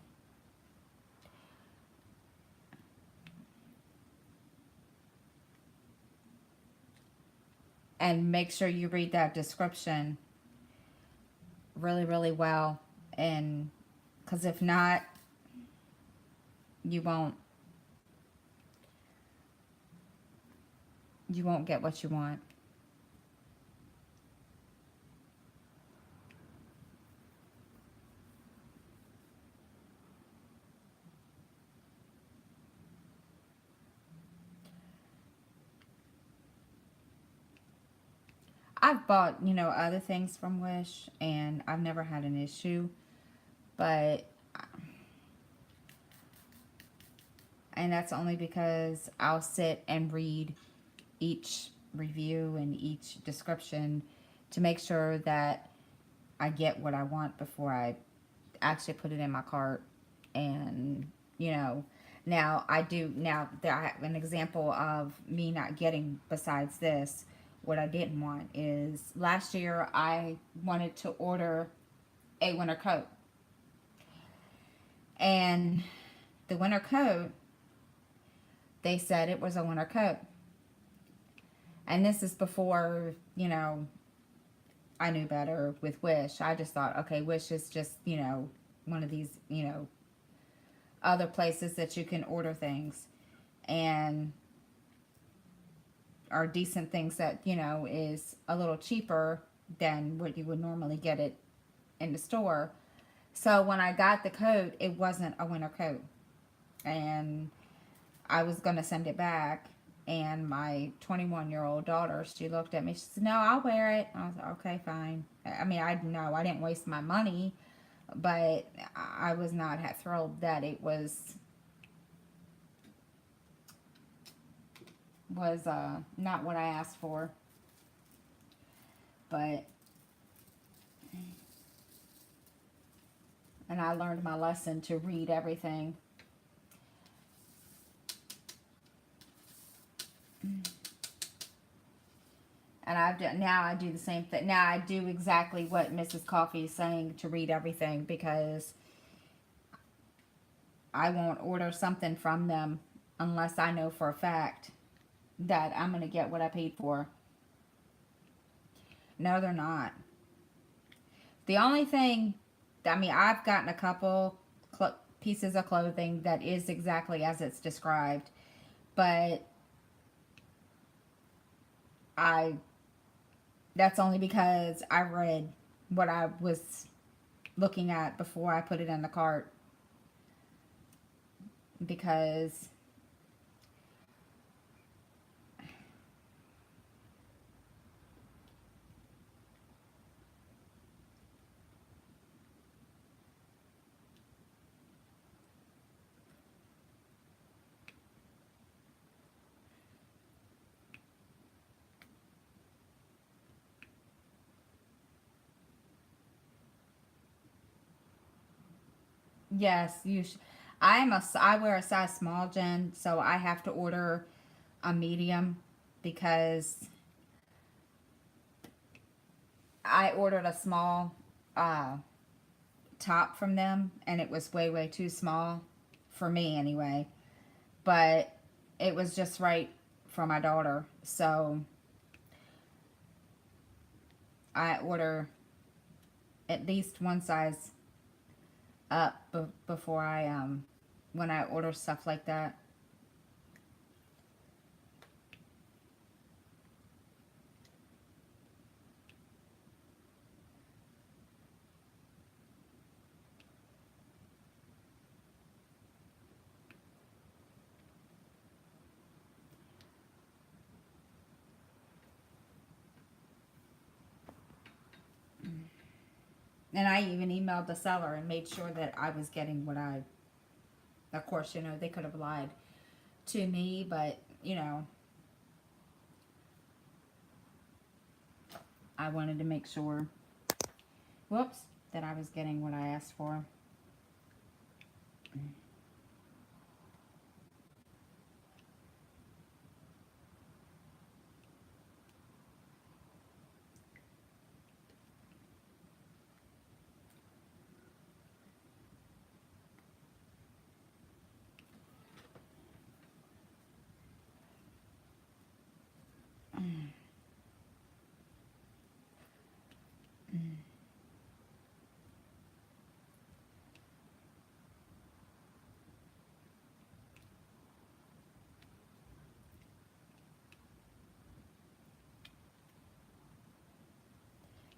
A: And make sure you read that description really, really well, and because if not, you won't get what you want. I've bought, you know, other things from Wish, and I've never had an issue, but, and that's only because I'll sit and read each review and each description to make sure that I get what I want before I actually put it in my cart. And, you know, now I do, now that I have an example of me not getting, besides this, what I didn't want is last year I wanted to order a winter coat, and the winter coat, they said it was a winter coat, and this is before, you know, I knew better with Wish. I just thought, okay, Wish is just, you know, one of these, you know, other places that you can order things and are decent things that, you know, is a little cheaper than what you would normally get it in the store. So when I got the coat, it wasn't a winter coat. And I was going to send it back. And my 21-year-old daughter, she looked at me. She said, "No, I'll wear it." I was like, "Okay, fine." I mean, I know I didn't waste my money, but I was not thrilled that it was not what I asked for. But and I learned my lesson to read everything. And now I do the same thing. Now I do exactly what Mrs. Coffee is saying, to read everything, because I won't order something from them unless I know for a fact that I'm going to get what I paid for. No, they're not. The only thing, I mean, I've gotten a couple pieces of clothing that is exactly as it's described, but I that's only because I read what I was looking at before I put it in the cart, because yes, I wear a size small, Jen, so I have to order a medium because I ordered a small uh, top from them and it was way, way too small for me anyway. But it was just right for my daughter. So I order at least one size up before when I order stuff like that. And I even emailed the seller and made sure that I was getting what of course, you know, they could have lied to me, but, you know, I wanted to make sure, whoops, that I was getting what I asked for.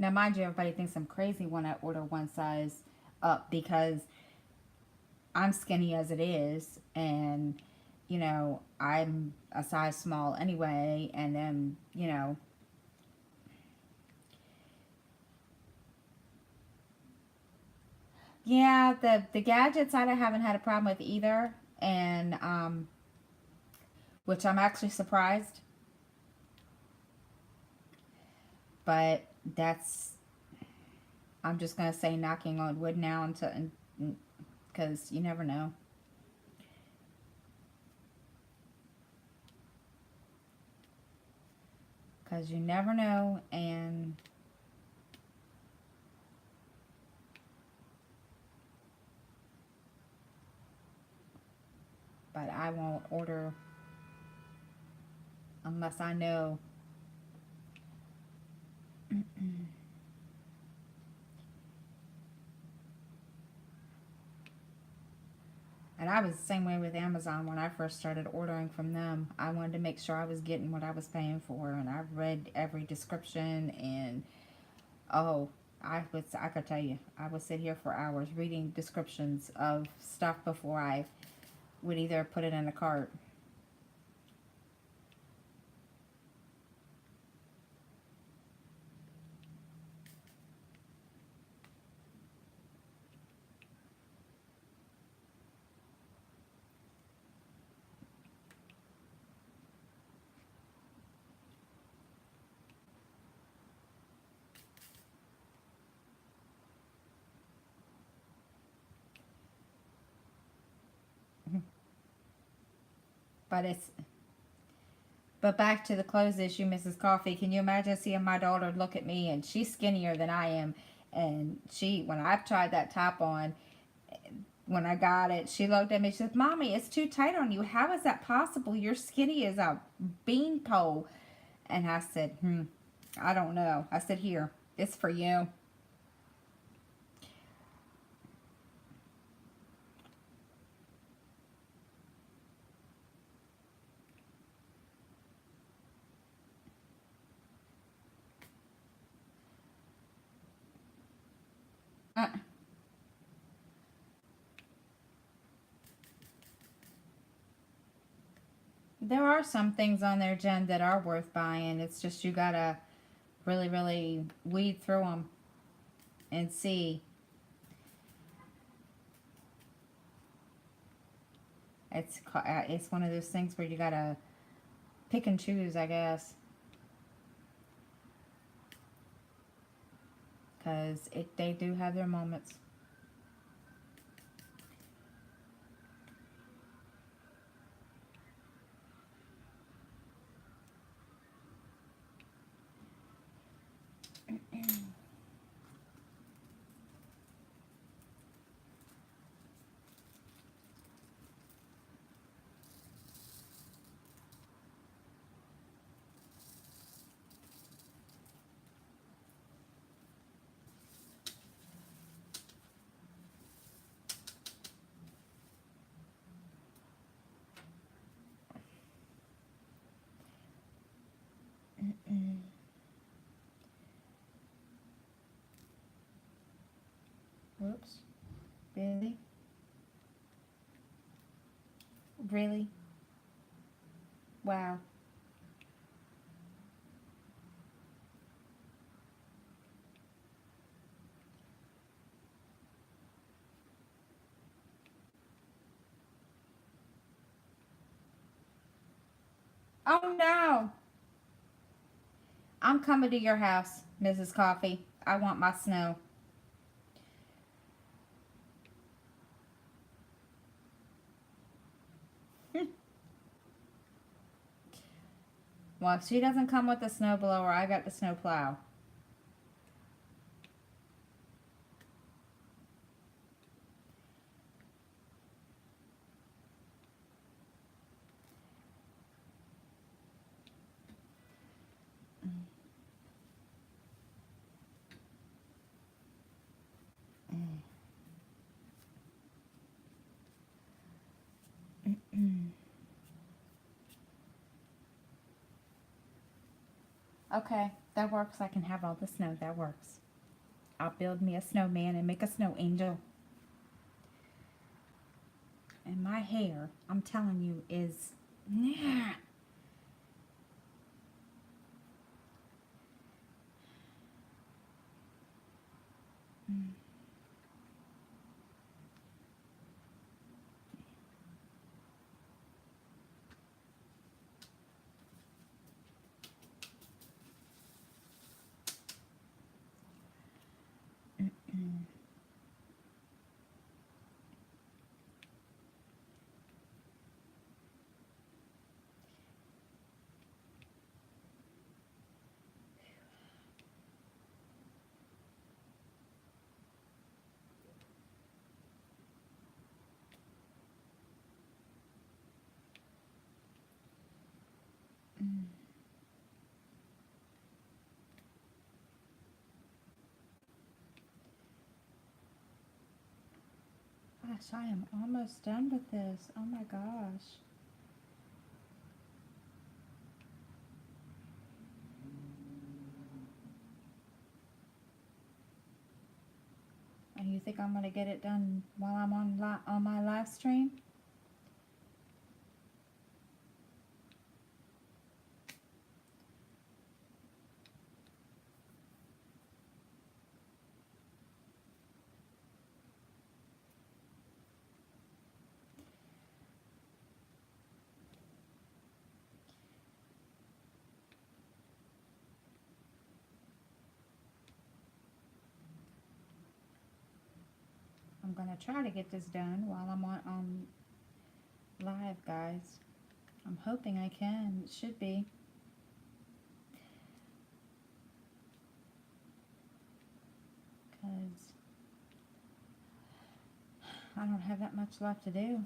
A: Now, mind you, everybody thinks I'm crazy when I order one size up, because I'm skinny as it is, and, you know, I'm a size small anyway, and then, you know, yeah, the gadgets I haven't had a problem with either, and which I'm actually surprised, but that's, I'm just gonna say knocking on wood now, until, because you never know. Because you never know, and but I won't order unless I know. And I was the same way with Amazon when I first started ordering from them. I wanted to make sure I was getting what I was paying for, and I read every description. And oh, I could tell you, I would sit here for hours reading descriptions of stuff before I would either put it in a cart. But it's but back to the clothes issue, Mrs. Coffee. Can you imagine seeing my daughter look at me, and she's skinnier than I am, and when I've tried that top on, when I got it, she looked at me. She said, "Mommy, it's too tight on you. How is that possible? You're skinny as a beanpole." And I said, I don't know. I said, "Here, it's for you." Uh, there are some things on there, Jen, that are worth buying. It's just you gotta really, really weed through them and see. It's one of those things where you gotta pick and choose, I guess, because they do have their moments. Whoops. Really? Really? Wow. Oh no! I'm coming to your house, Mrs. Coffee. I want my snow. Well, if she doesn't come with the snow blower, I got the snow plow. Okay, that works. I can have all the snow. That works. I'll build me a snowman and make a snow angel. And my hair, I'm telling you, is... Yeah. Gosh, I am almost done with this. Oh my gosh. And you think I'm gonna get it done while I'm on my live stream? I'm gonna try to get this done while I'm on live, guys. I'm hoping I can. It should be. Because I don't have that much left to do.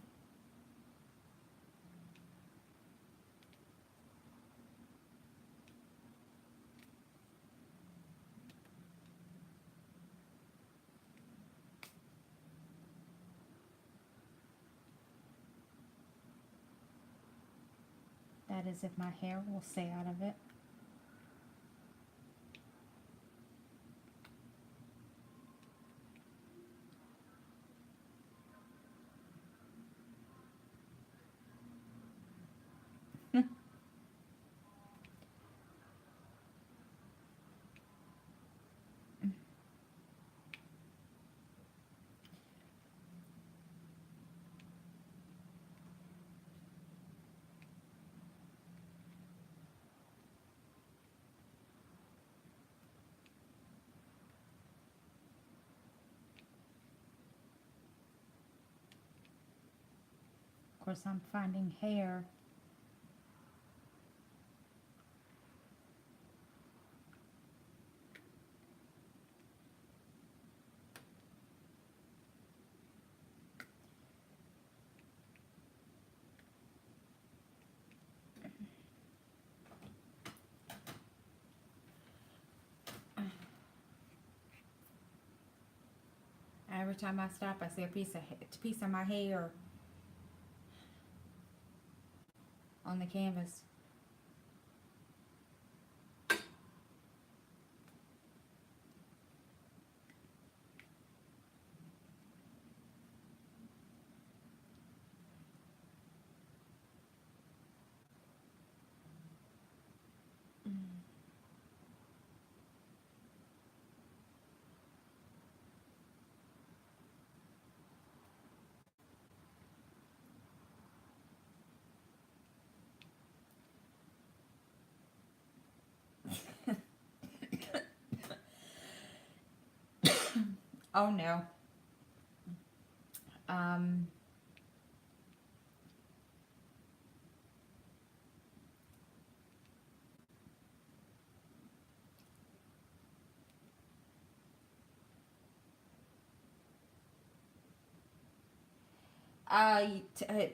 A: That is if my hair will stay out of it. Of course, I'm finding hair. Every time I stop, I see a piece of my hair on the canvas. Oh no. Um,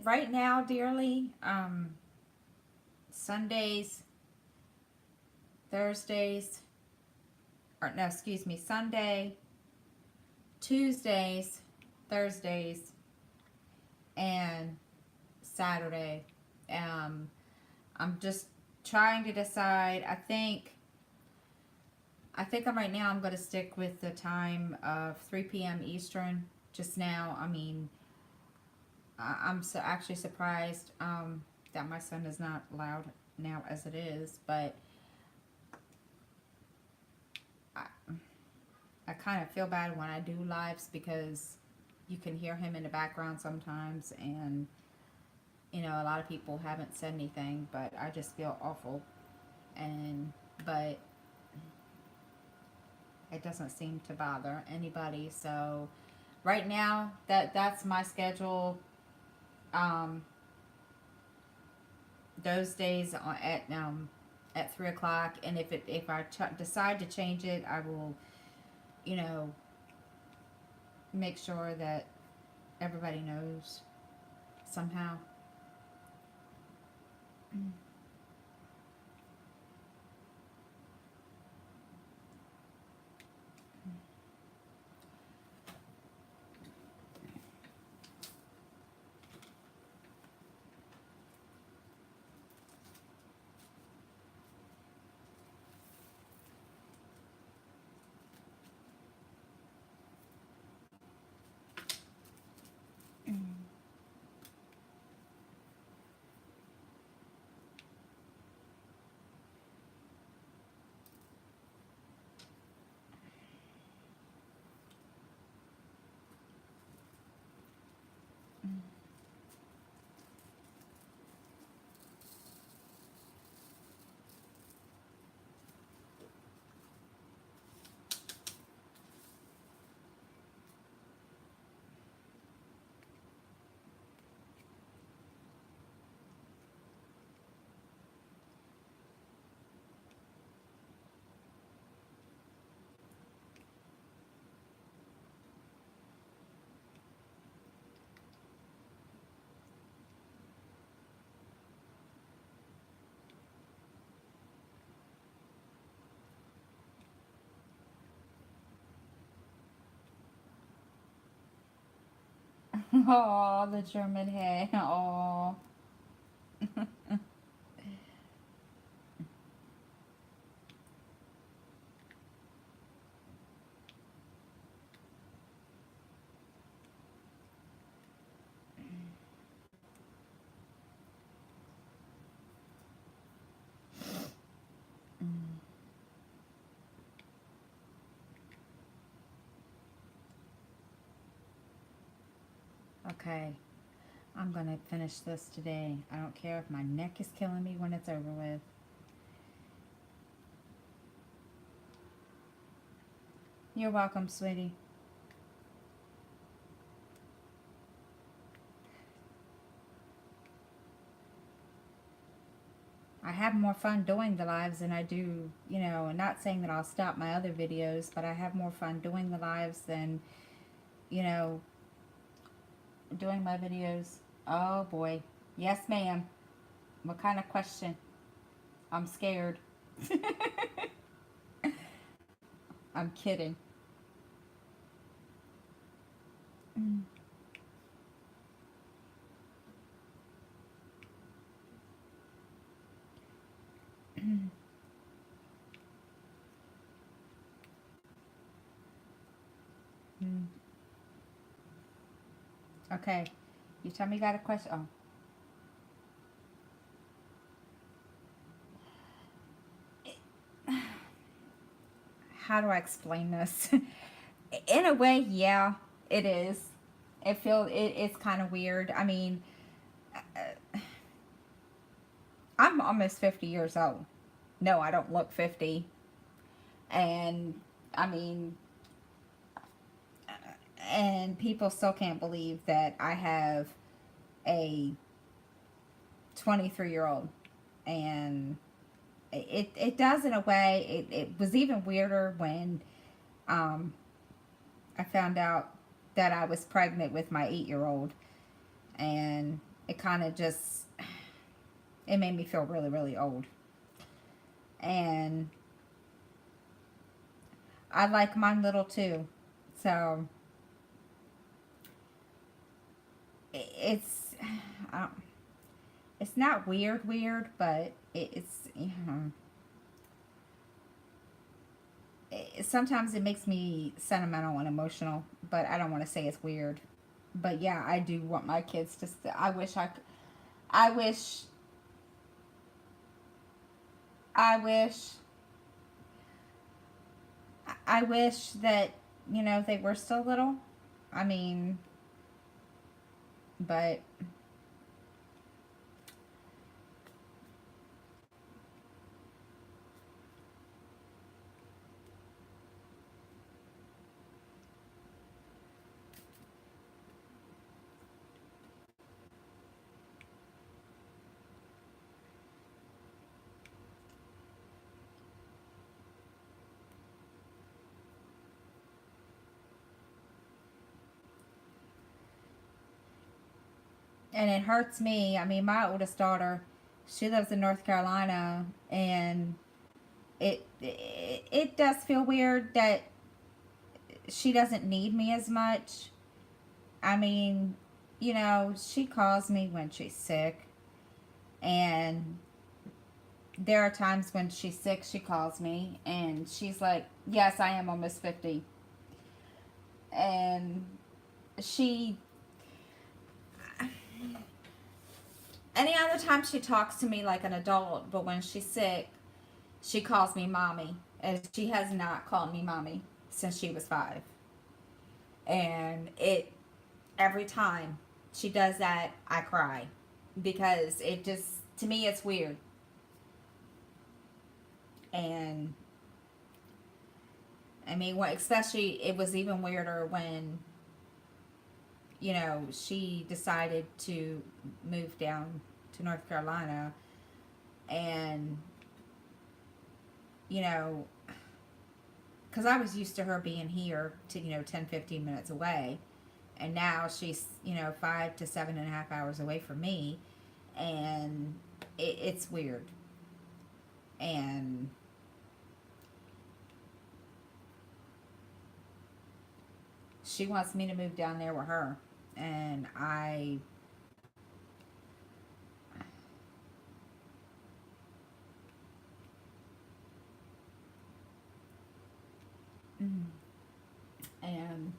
A: right now, dearly, Sundays, Thursdays, or no, excuse me, Sunday, Tuesdays, Thursdays, and Saturday. Um, I'm just trying to decide. I think right now I'm going to stick with the time of 3 p.m. Eastern. Just now, I mean, I'm so actually surprised that my son is not loud now as it is, but I, I kind of feel bad when I do lives because you can hear him in the background sometimes, and you know, a lot of people haven't said anything, but I just feel awful. But it doesn't seem to bother anybody. So right now, that's my schedule. Um, those days at 3 o'clock, and if I decide to change it, I will, you know, make sure that everybody knows somehow. Oh, the German hay. Oh. Okay, I'm gonna finish this today. I don't care if my neck is killing me when it's over with. You're welcome, sweetie. I have more fun doing the lives than I do, and not saying that I'll stop my other videos, but I have more fun doing the lives than, you know, doing my videos. Oh boy. Yes, ma'am. What kind of question? I'm scared. I'm kidding. Mm. Okay. You tell me you got a question. Oh. How do I explain this? In a way, yeah, it is. It's kind of weird. I mean, I'm almost 50 years old. No, I don't look 50. And I mean, and people still can't believe that I have a 23-year-old. And it does in a way. It was even weirder when um, I found out that I was pregnant with my 8-year-old. And it kind of just, it made me feel really, really old. And I like mine little too. So it's, it's not weird, but sometimes it makes me sentimental and emotional, but I don't want to say it's weird. But yeah, I do want my kids to, I wish I wish, I wish, I wish that, they were still little. I mean, but and it hurts me. I mean, my oldest daughter, she lives in North Carolina, and it does feel weird that she doesn't need me as much. I mean, she calls me when she's sick, and there are times when she's sick, she calls me, and she's like, "Yes, I am almost 50," and she any other time she talks to me like an adult, but when she's sick, she calls me mommy, and she has not called me mommy since she was 5. And every time she does that, I cry because it just, to me, it's weird. And I mean, especially it was even weirder when she decided to move down to North Carolina, and you know because I was used to her being here to 10-15 minutes away, and now she's 5 to 7.5 hours away from me, and it's weird. And she wants me to move down there with her, And and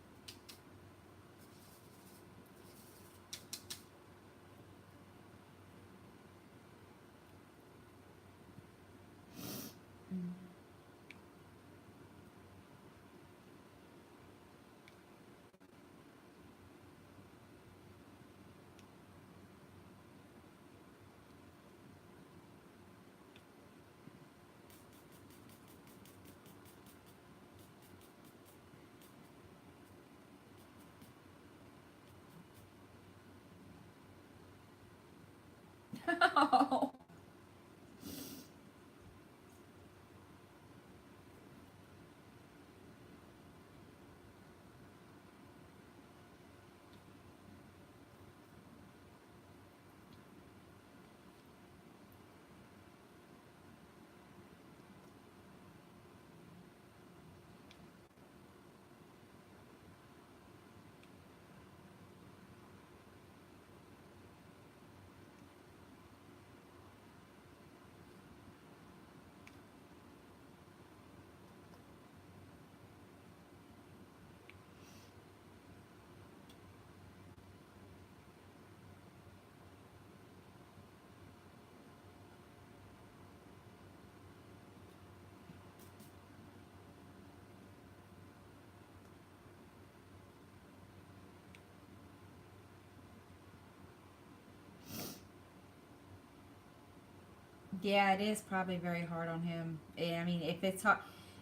A: yeah, it is probably very hard on him. I mean, if it's hard,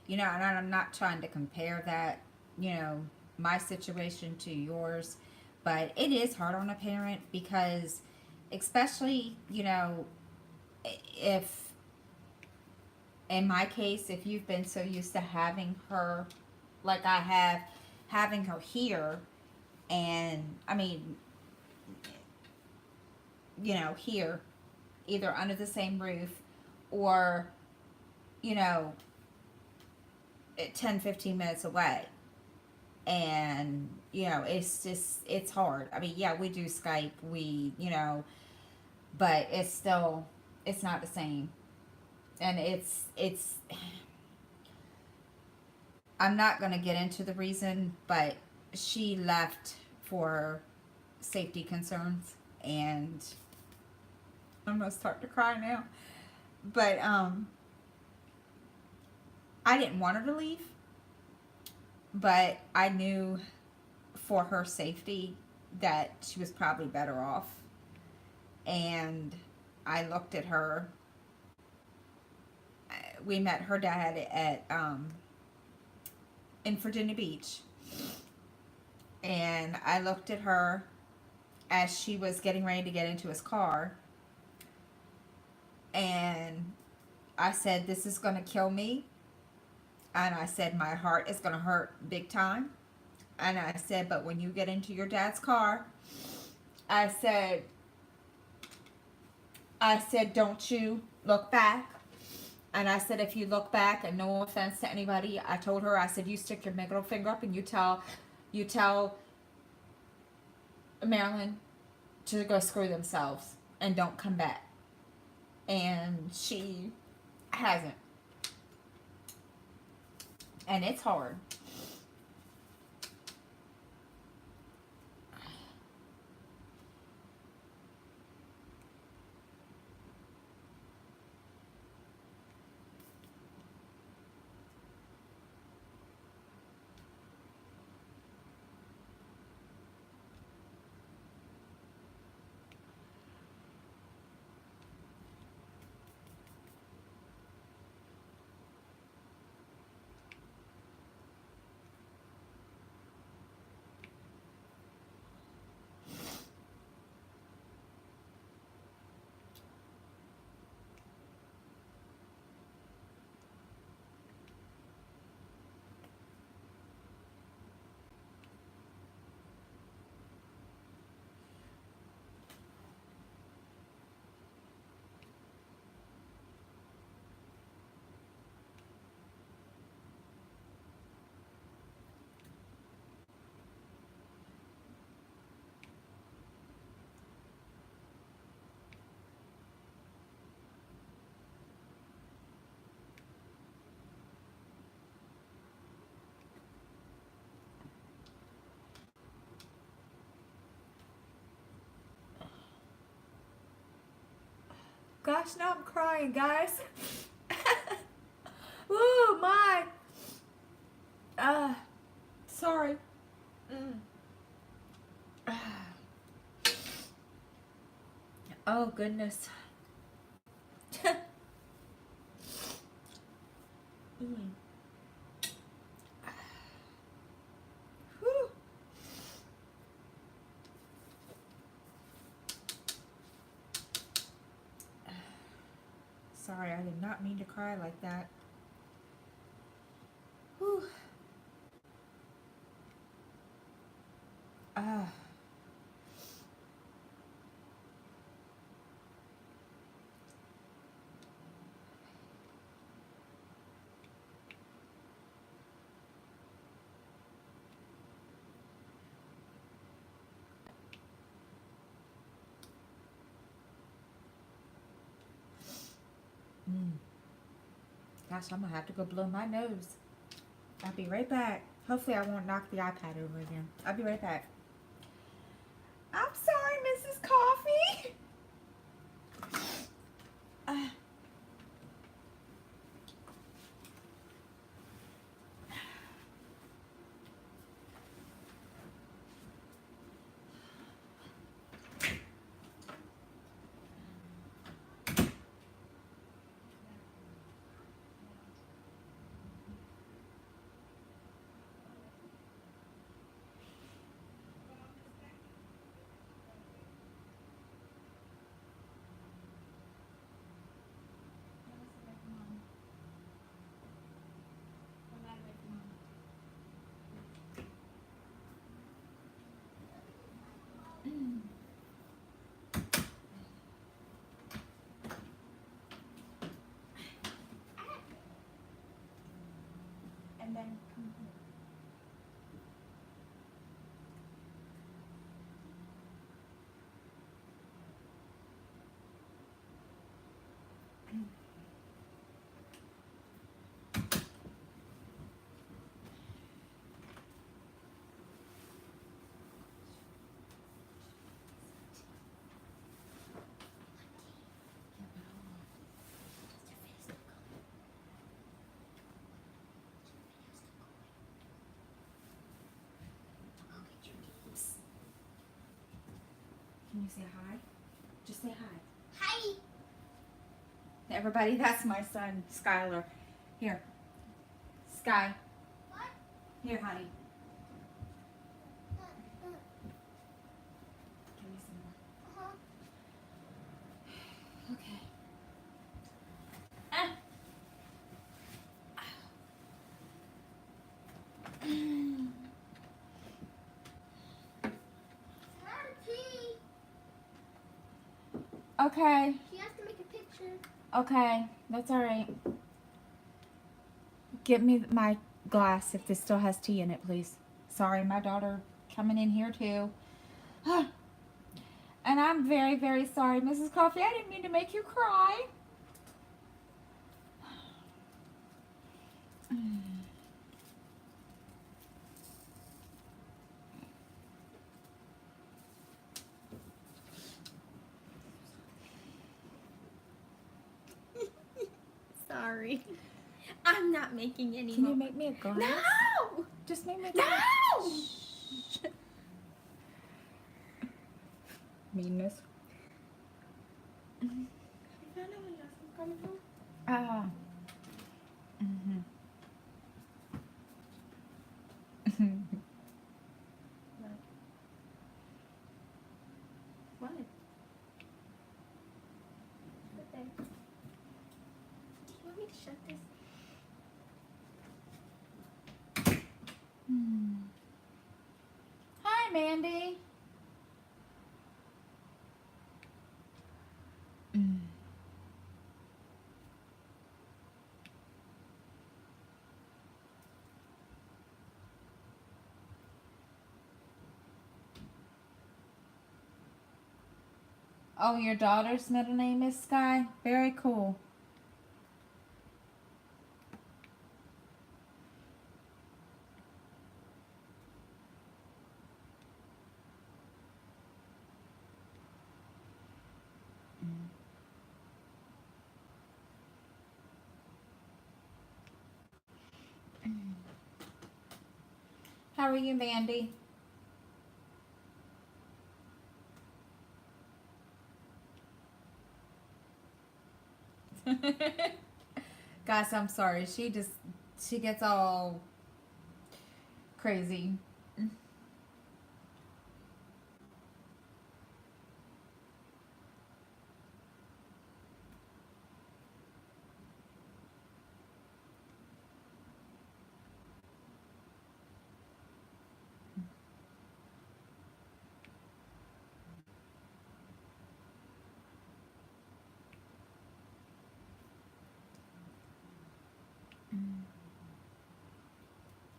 A: and I'm not trying to compare that, you know, my situation to yours, but it is hard on a parent because, especially, if, in my case, if you've been so used to having her, like I have, having her here, and I mean, here, either under the same roof or, you know, 10, 15 minutes away. And, it's just, it's hard. I mean, yeah, we do Skype, but it's still, it's not the same. And I'm not going to get into the reason, but she left for safety concerns. And I'm going to start to cry now. But, I didn't want her to leave, but I knew for her safety that she was probably better off. And I looked at her. We met her dad at in Virginia Beach, and I looked at her as she was getting ready to get into his car, and I said, "This is going to kill me." And I said, "My heart is going to hurt big time." And I said, "But when you get into your dad's car," I said, "Don't you look back." And I said, "If you look back, and no offense to anybody," I told her, I said, "You stick your middle finger up and you tell Marilyn to go screw themselves and don't come back." And she hasn't. And it's hard. gosh, now I'm crying, guys. Ooh, my. Sorry. Oh, goodness. Mm. Whew. Sorry, I did not mean to cry like that. Whew. Ah. Gosh, I'm gonna have to go blow my nose. I'll be right back. Hopefully I won't knock the iPad over again. I'll be right back. I'm sorry, Mrs. Coffee. And then come here. Can you say hi? Just say hi.
B: Hi.
A: Everybody, that's my son, Skylar. Here. Sky.
B: What?
A: Here, honey. Give me some more. Okay. Ah. Okay.
B: She has to make a picture.
A: Okay. That's all right. Get me my glass if this still has tea in it, please. Sorry, my daughter coming in here too. And I'm very, very sorry, Mrs. Coffee. I didn't mean to make you cry.
B: Sorry. I'm not making any
A: Can
B: more.
A: you make me a glass?
B: No!
A: Just make me a
B: No!
A: glass. Meanness. Ah. Mm-hmm.
B: What? Put there. Do you want me to shut this?
A: Hi, Mandy. Oh, your daughter's middle name is Sky? Very cool. How are you, Mandy? Guys, I'm sorry. She gets all crazy.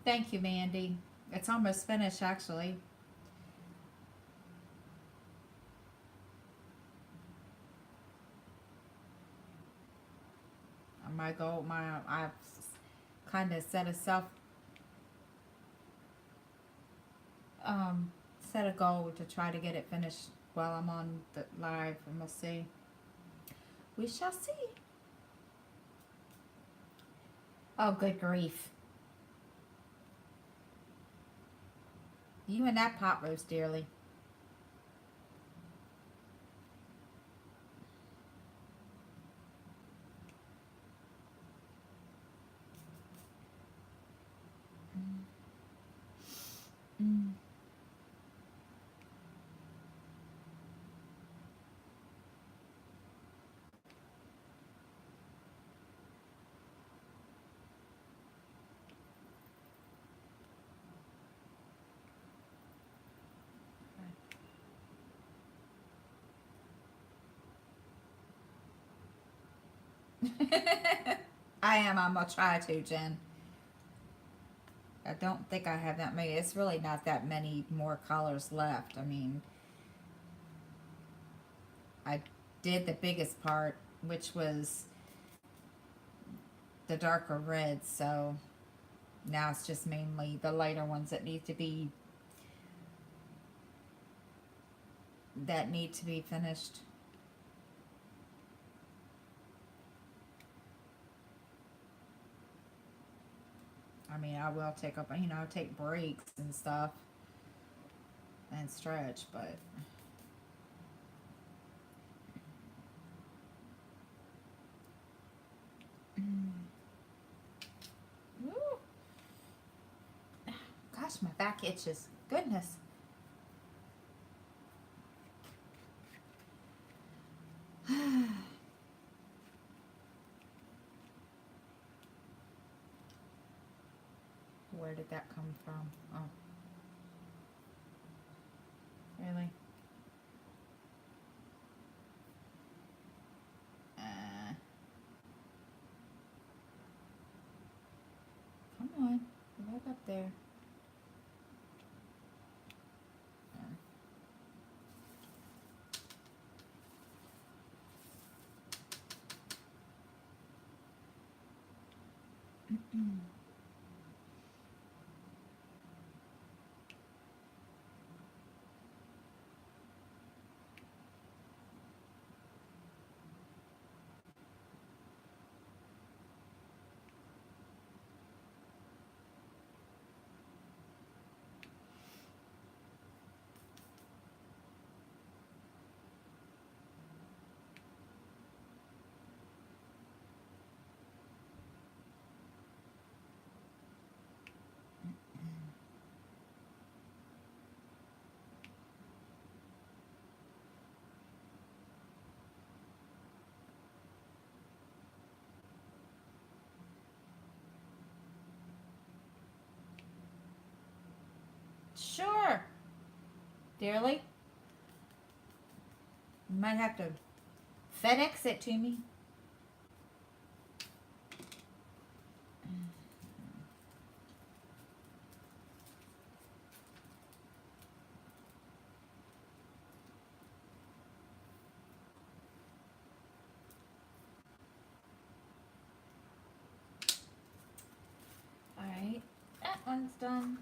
A: Thank you, Mandy. It's almost finished, actually. My goal, I've kind of um, set a goal to try to get it finished while I'm on the live, and we'll see. We shall see. Oh, good grief. You and that pot roast dearly. Mm. I am. I'm gonna try to, Jen. I don't think I have that many. It's really not that many more colors left. I mean, I did the biggest part, which was the darker reds, so now it's just mainly the lighter ones that need to be finished. I mean, I will take up, take breaks and stuff and stretch, but Ooh. Gosh, my back itches. Goodness. Where did that come from? Oh, really? Uh, Come on, go back up there. Sure, dearly. You might have to FedEx it to me. All right, that one's done.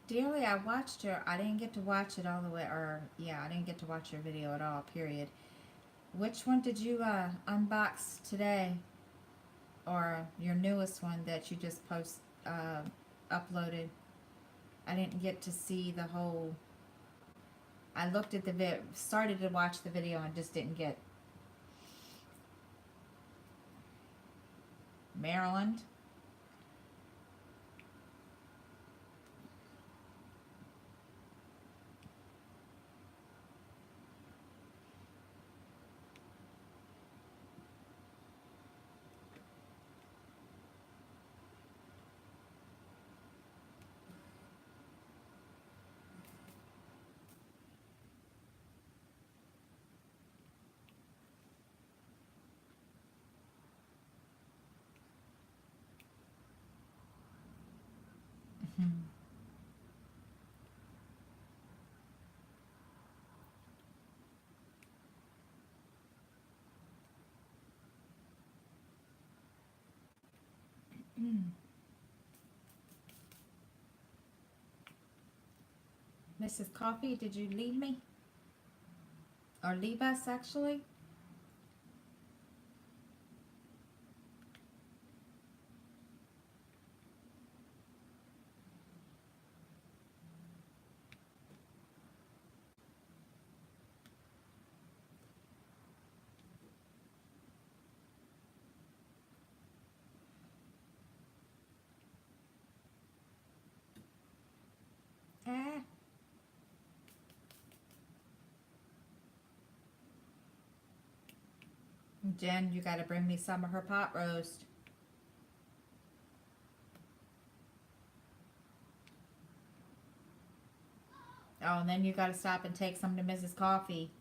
A: Dearly, I watched her. I didn't get to watch it all the way, or yeah, I didn't get to watch your video at all. Period. Which one did you unbox today, or your newest one that you just uploaded? I didn't get to see the whole. I looked at the started to watch the video and just didn't get. Maryland. Mrs. Coffee, did you leave me? Or leave us, actually? Ah. Jen, you gotta bring me some of her pot roast. Oh, and then you gotta stop and take some to Mrs. Coffee.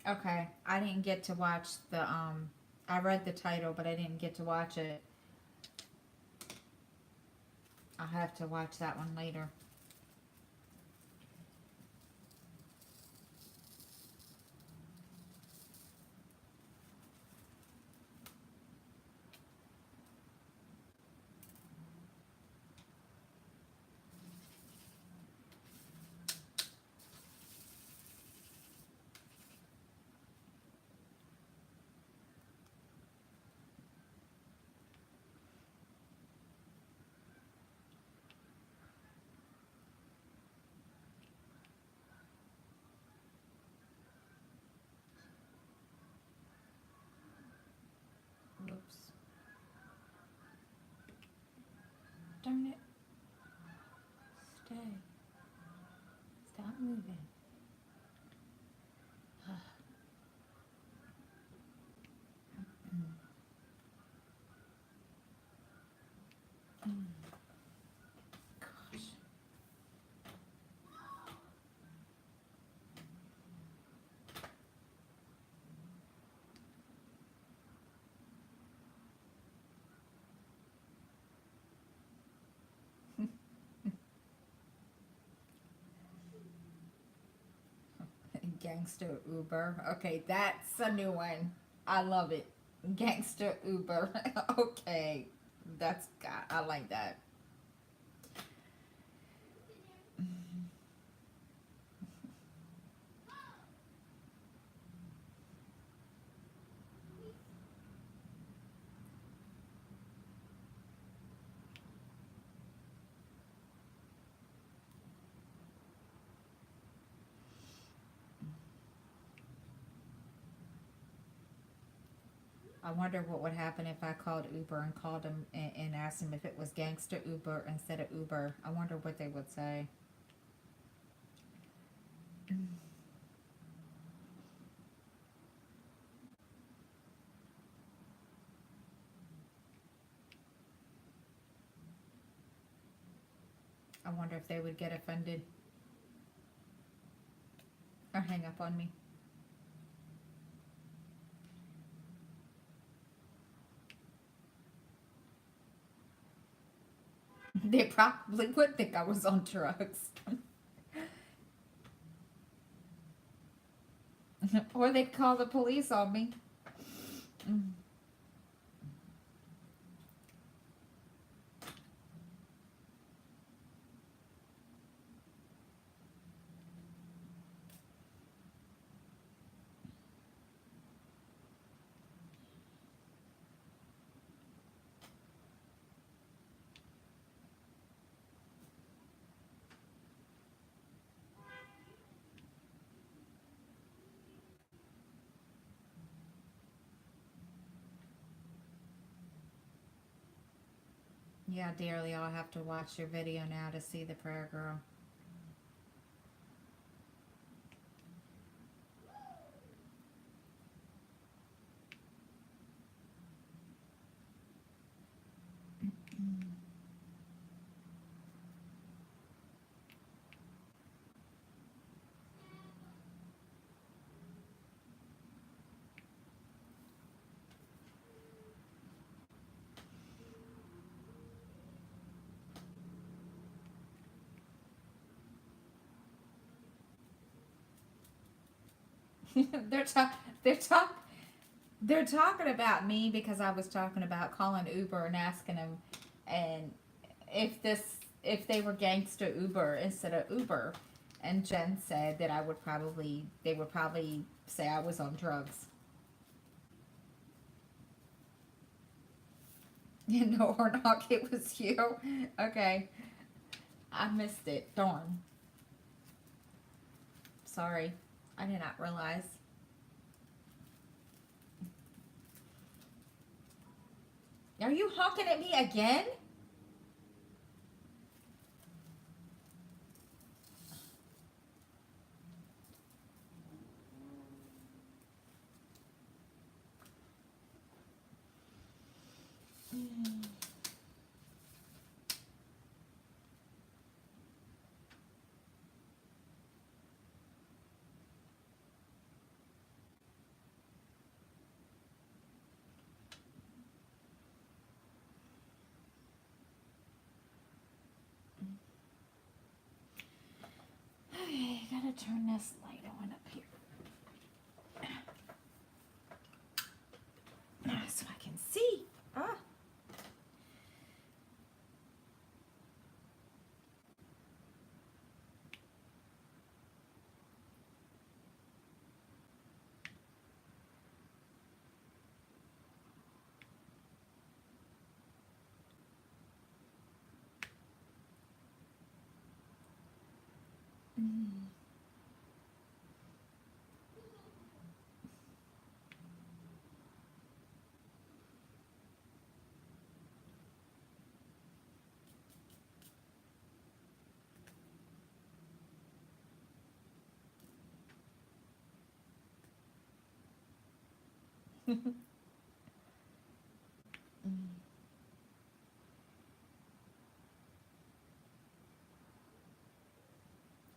A: Okay, I didn't get to watch I read the title, but I didn't get to watch it. I'll have to watch that one later. Whoops. Darn it. Stay. Stop moving. Gosh. Gangster Uber. Okay, that's a new one. I love it. Gangster Uber. Okay. That's, I like that. I wonder what would happen if I called Uber and called them and asked them if it was Gangster Uber instead of Uber. I wonder what they would say. I wonder if they would get offended or hang up on me. They probably would think I was on drugs. Or they'd call the police on me. Yeah, dearly, I'll have to watch your video now to see the prayer girl. they're talk they're talk they're talking about me because I was talking about calling Uber and asking them and if they were Gangster Uber instead of Uber, and Jen said that they would probably say I was on drugs. No, Hornock, it was you. Okay, I missed it. Darn. Sorry, I did not realize. Are you honking at me again? Okay, gotta turn this light on up here so I can see. Ah.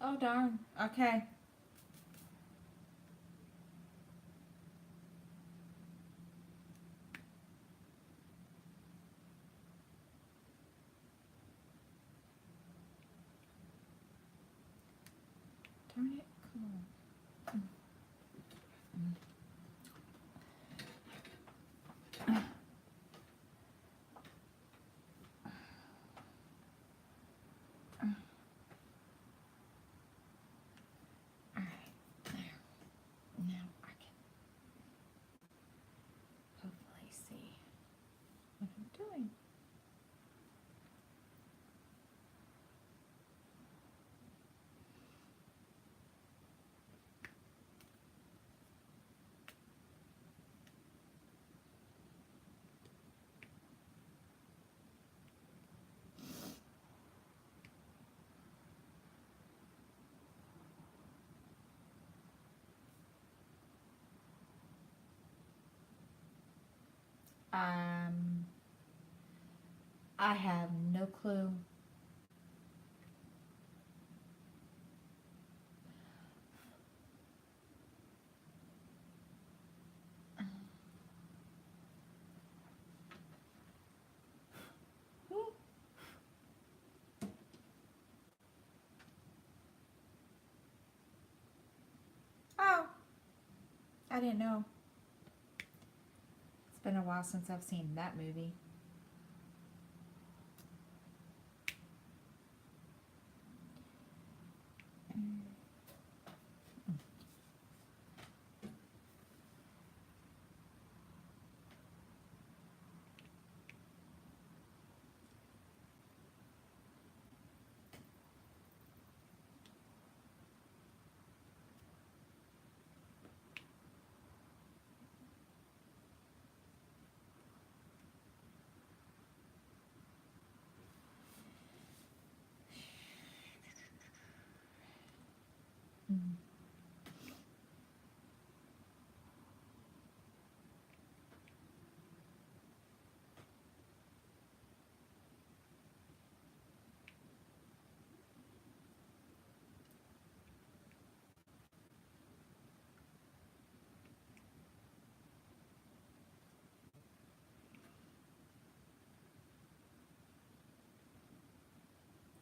A: Oh darn. Okay. Darn it. Come on. Um, I have no clue. Oh, I didn't know. It's been a while since I've seen that movie.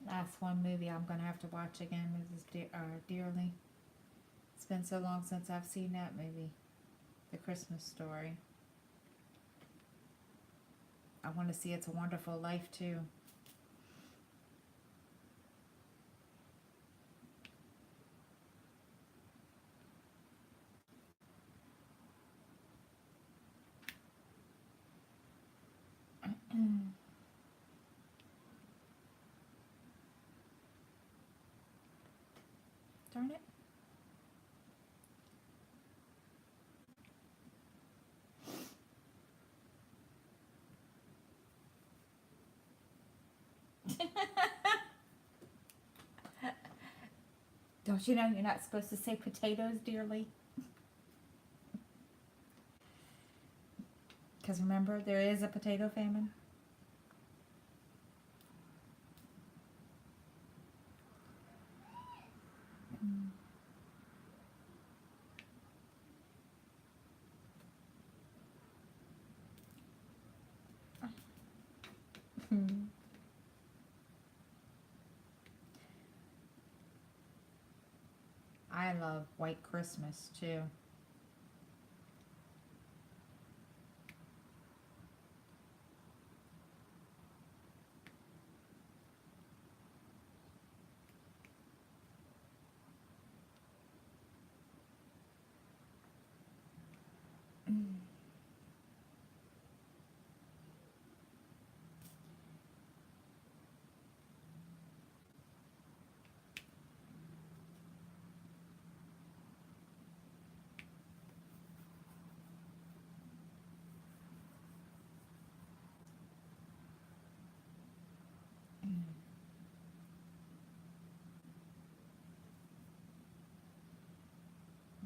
A: That's one movie I'm gonna have to watch again, Dearly. It's been so long since I've seen that movie, The Christmas Story. I want to see It's a Wonderful Life too. Darn it. Don't you know you're not supposed to say potatoes, Dearly? Because remember, there is a potato famine. I love White Christmas too.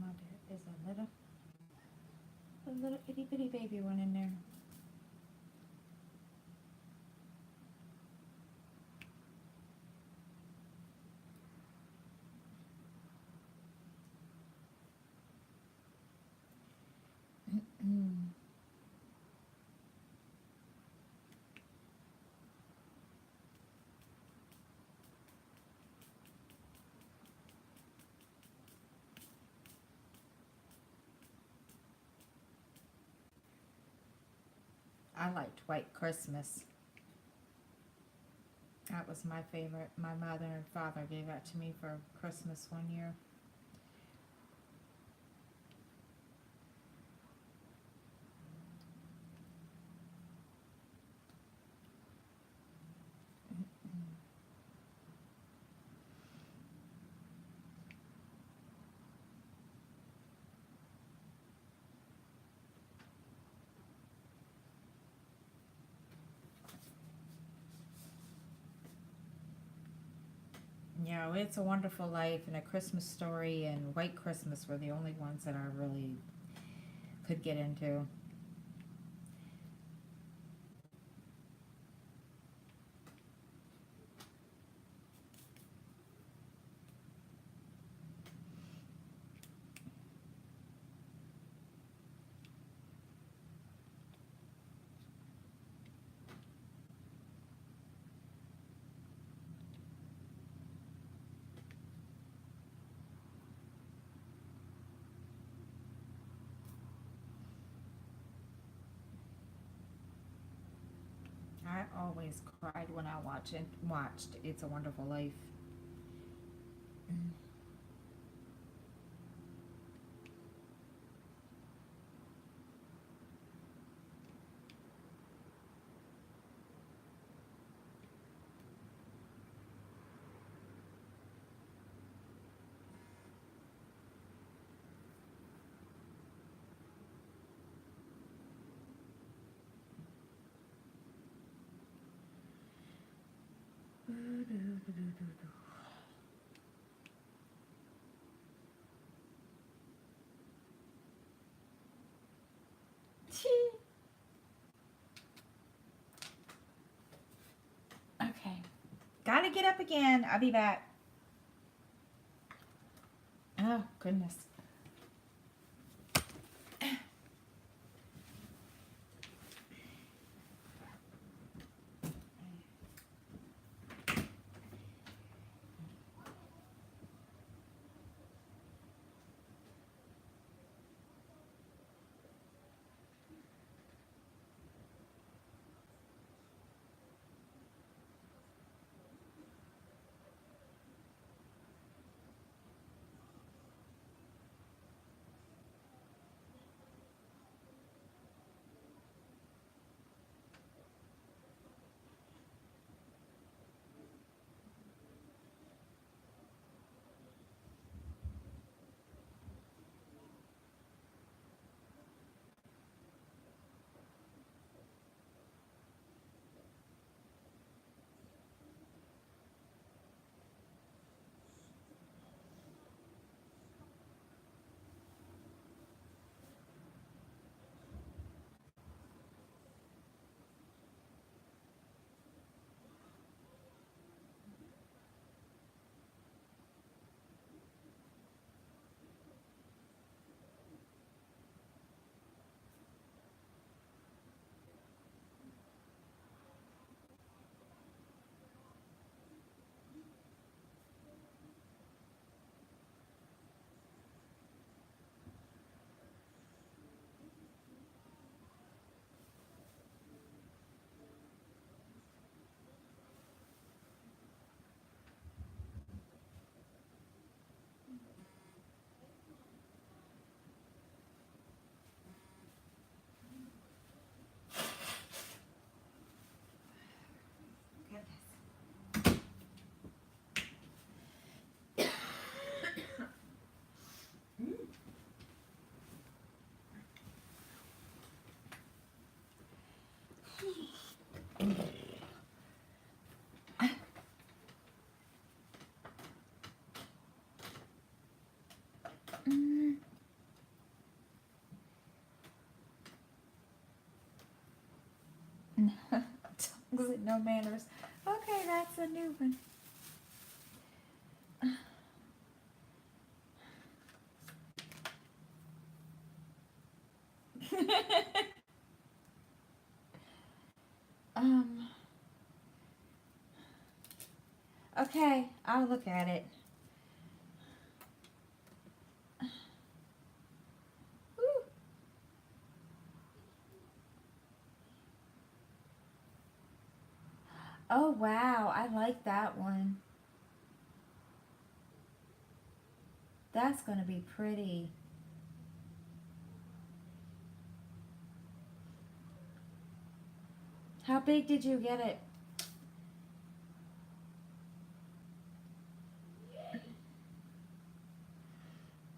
A: Oh, there is a little itty bitty baby one in there. I liked White Christmas. That was my favorite. My mother and father gave that to me for Christmas one year. Yeah, It's a Wonderful Life and A Christmas Story and White Christmas were the only ones that I really could get into. I always cried when I watched It's a Wonderful Life. Okay. Gotta get up again. I'll be back. Oh, goodness. Dogs with no manners. Okay, that's a new one. um. Okay, I'll look at it. Woo. Oh wow, I like that one. That's gonna be pretty. How big did you get it?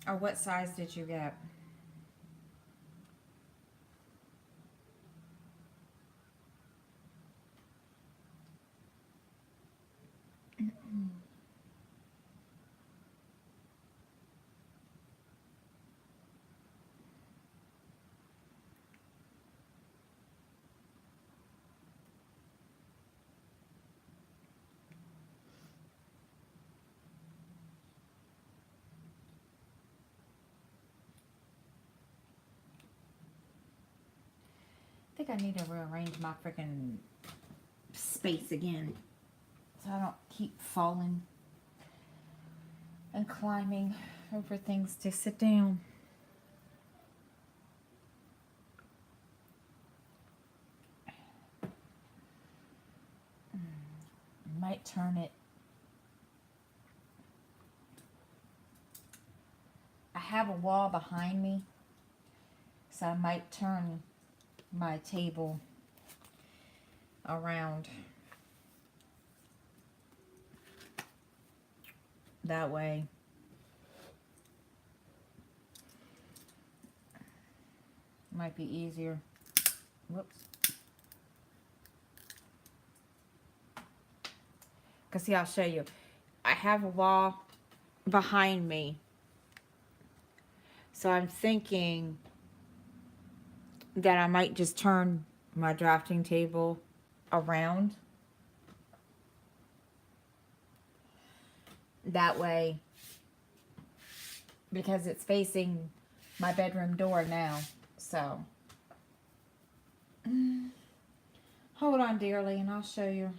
A: Or what size did you get? I think I need to rearrange my freaking space again so I don't keep falling and climbing over things to sit down. might turn it. I have a wall behind me, so I might turn my table around that way. Might be easier. Whoops. Because see, I'll show you. I have a wall behind me. So I'm thinking that I might just turn my drafting table around. That way, because it's facing my bedroom door now. So, hold on, dearly, and I'll show you.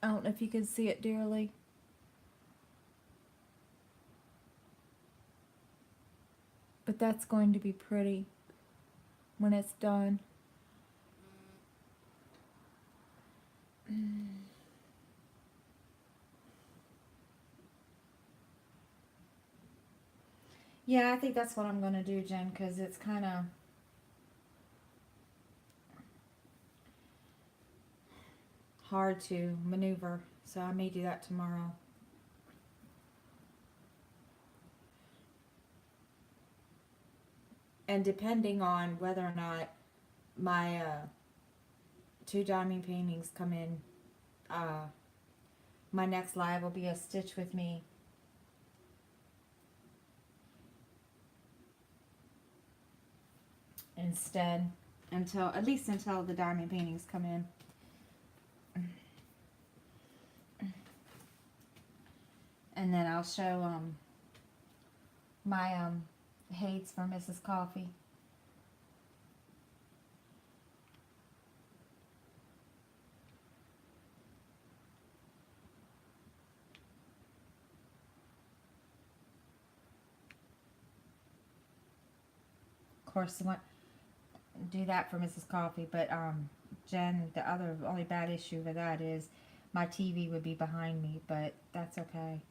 A: I don't know if you can see it, dearly. But that's going to be pretty when it's done. Yeah, I think that's what I'm going to do, Jen, because it's kind of hard to maneuver. So I may do that tomorrow. And depending on whether or not my 2 diamond paintings come in, my next live will be a Stitch With Me. Instead, at least until the diamond paintings come in. And then I'll show my Hades for Mrs. Coffee. Of course, I want do that for Mrs. Coffee, but Jen, the only bad issue with that is my TV would be behind me, but that's okay.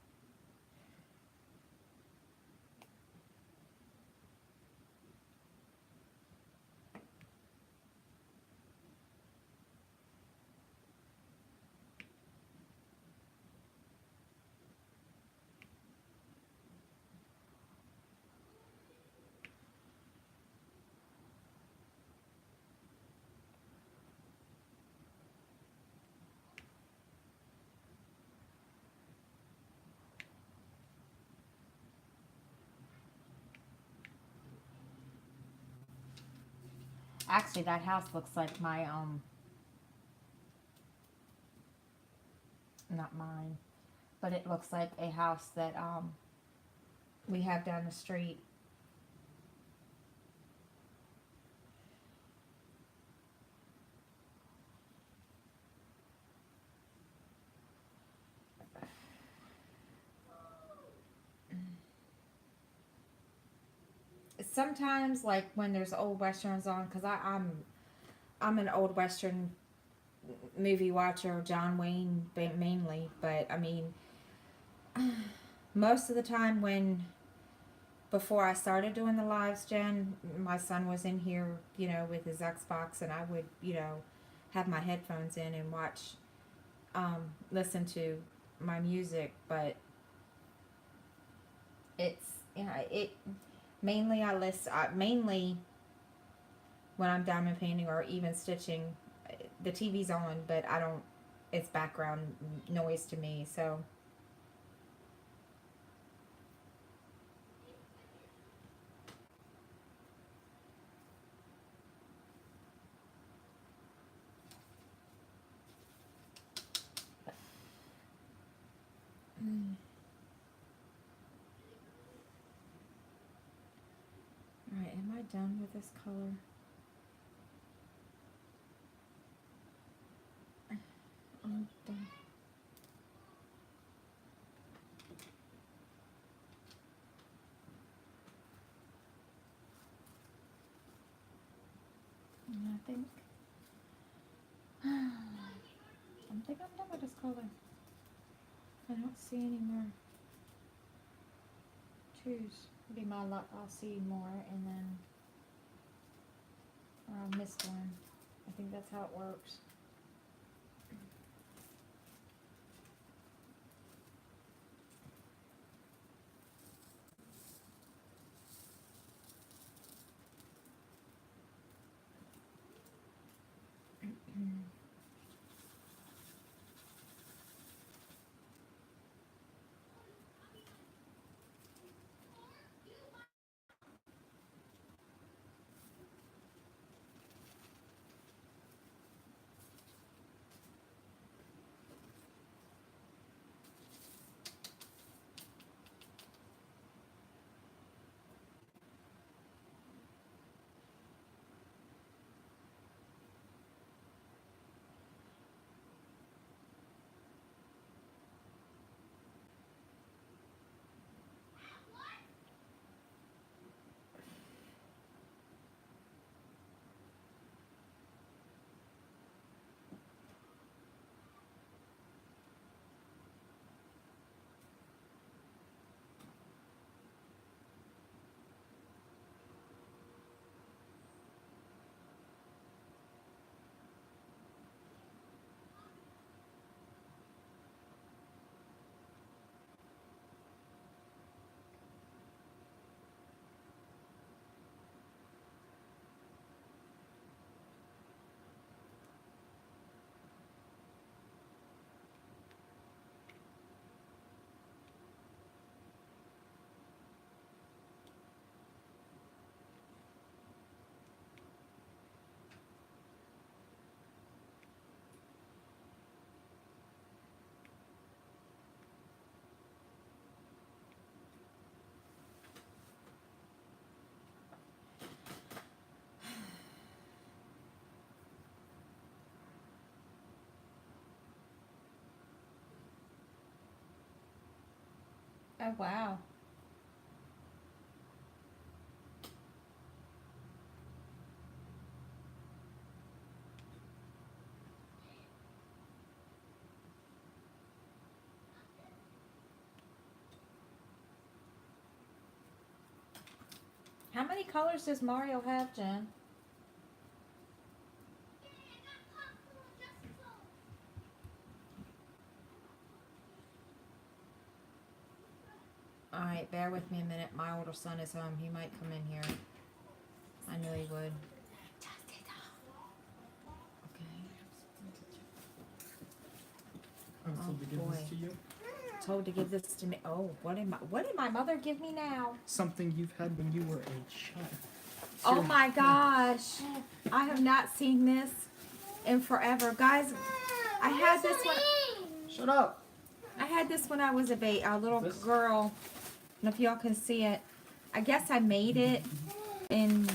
A: Actually, that house looks like my, not mine, but it looks like a house that, we have down the street. Sometimes, like, when there's old westerns on, because I'm an old western movie watcher, John Wayne mainly, but I mean, most of the time before I started doing the lives, Jen, my son was in here, with his Xbox, and I would, have my headphones in and watch, listen to my music, but it's, mainly mainly when I'm diamond painting or even stitching, the TV's on, but it's background noise to me, so. Alright, am I done with this color? I'm done. pink. I think I'm done with this color. I don't see any more twos. Be my luck. I'll see more and then or I'll miss one. I think that's how it works. Oh wow. How many colors does Mario have, Jen? Alright, bear with me a minute. My older son is home. He might come in here. I knew he would. Okay.
C: I'm told to give
A: boy.
C: this to you.
A: Told to give this to me. Oh, what did my mother give me now?
C: Something you've had when you were a child.
A: Oh my gosh. I have not seen this in forever. Guys, I had this one.
C: Shut up.
A: I had this when I was a little
C: This?
A: girl. I don't know if y'all can see it. I guess I made it in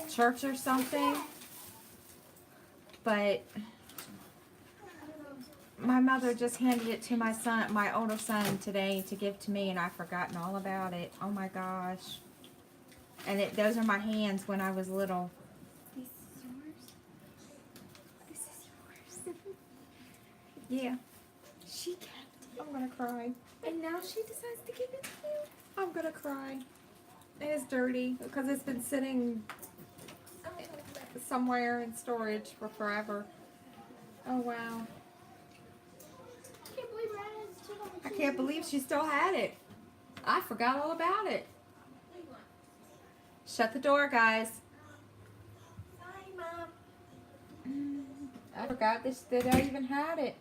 A: church or something. But my mother just handed it to my older son today to give to me, and I've forgotten all about it. Oh my gosh. And those are my hands when I was little.
B: This is yours. This is yours.
A: Yeah.
B: She kept it.
A: I'm gonna cry.
B: And now she decides to give it to you.
A: I'm gonna cry. It is dirty because it's been sitting somewhere in storage for forever. Oh wow.
B: I can't believe Ryan's still on the
A: I can't believe she still had it. I forgot all about it. Shut the door, guys.
B: Sorry, Mom.
A: I forgot that I even had it.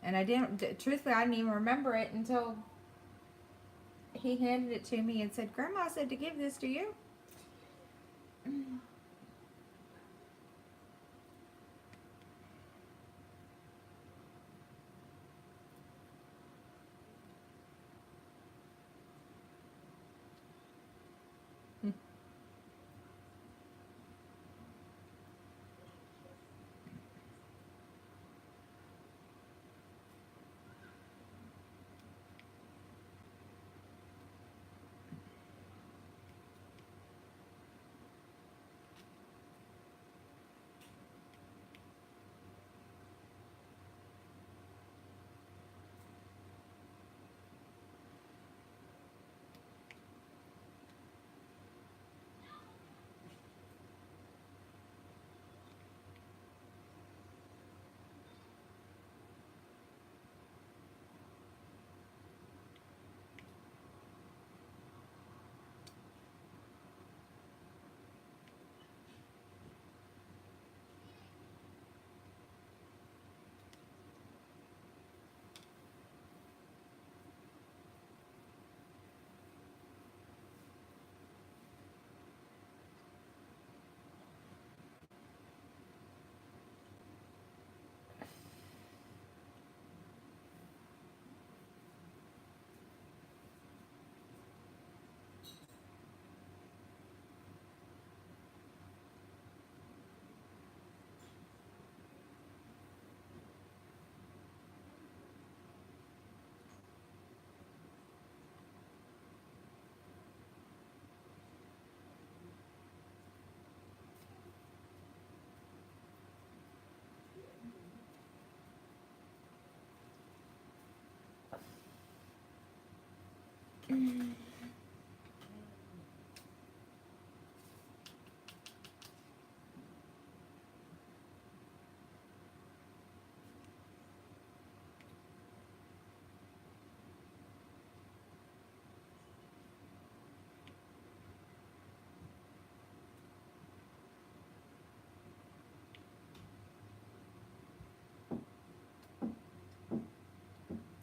A: And I didn't, truthfully, I didn't even remember it until he handed it to me and said, Grandma said to give this to you.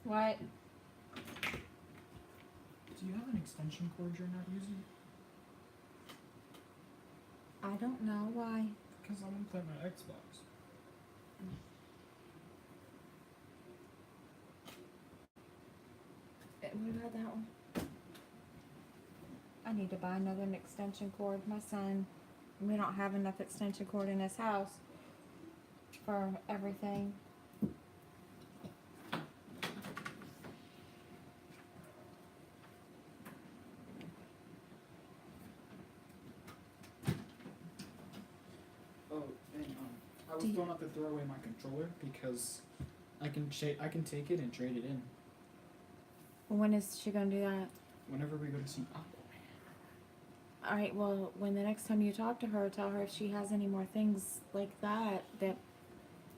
A: What?
C: Do you have an extension cord you're not using?
A: I don't know why.
C: Because I want to play my Xbox.
A: What about that one? I need to buy another extension cord. My son, we don't have enough extension cord in his house for everything.
C: Oh, and I was
A: Do you-
C: going up to throw away my controller because I can I can take it and trade it in
A: When is she gonna do that?
C: whenever we go to see Aquaman.
A: Alright, well, when the next time you talk to her, tell her if she has any more things like that that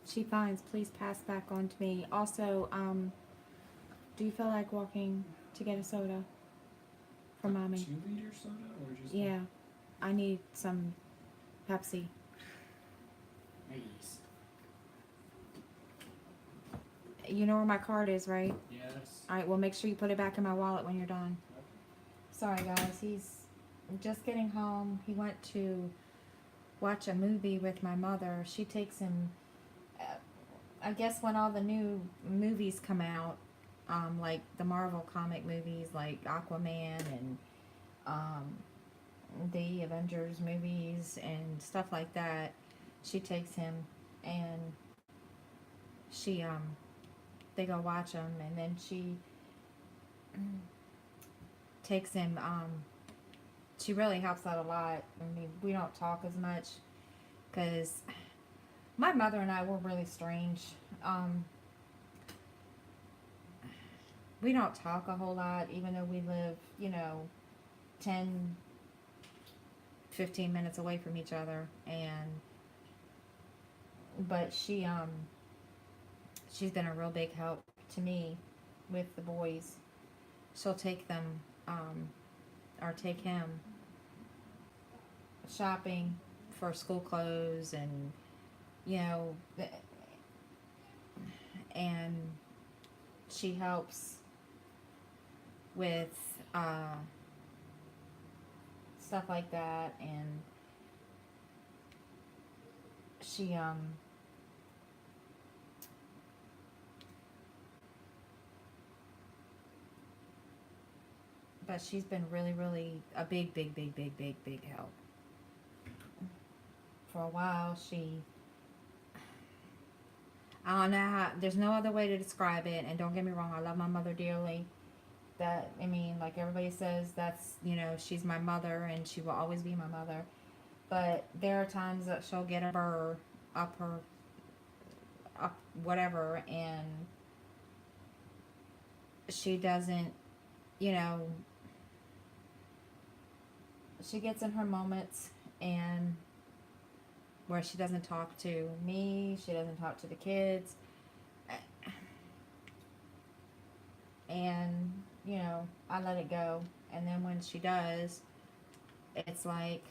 A: she finds, please pass back on to me. Also, do you feel like walking to get a soda for mommy?
C: 2-liter soda or just
A: Yeah, I need some Pepsi.
C: Nice.
A: You know where my card is, right?
C: Yes.
A: Alright, well, make sure you put it back in my wallet when you're done. Sorry, guys. He's just getting home. He went to watch a movie with my mother. She takes him, I guess, when all the new movies come out, like the Marvel comic movies like Aquaman and the Avengers movies and stuff like that. She takes him and she, they go watch them, and then she takes him, she really helps out a lot. I mean, we don't talk as much because my mother and I were really strange. We don't talk a whole lot, even though we live, 10, 15 minutes away from each other. But she's been a real big help to me with the boys. She'll take them, or take him shopping for school clothes and, and she helps with, stuff like that, and she, but she's been really, really a big help. For a while, I don't know how, there's no other way to describe it, and don't get me wrong, I love my mother dearly. Like everybody says, that's, she's my mother, and she will always be my mother. But there are times that she'll get a burr up whatever, and she doesn't, she gets in her moments and where she doesn't talk to me, she doesn't talk to the kids, and I let it go. And then when she does, it's like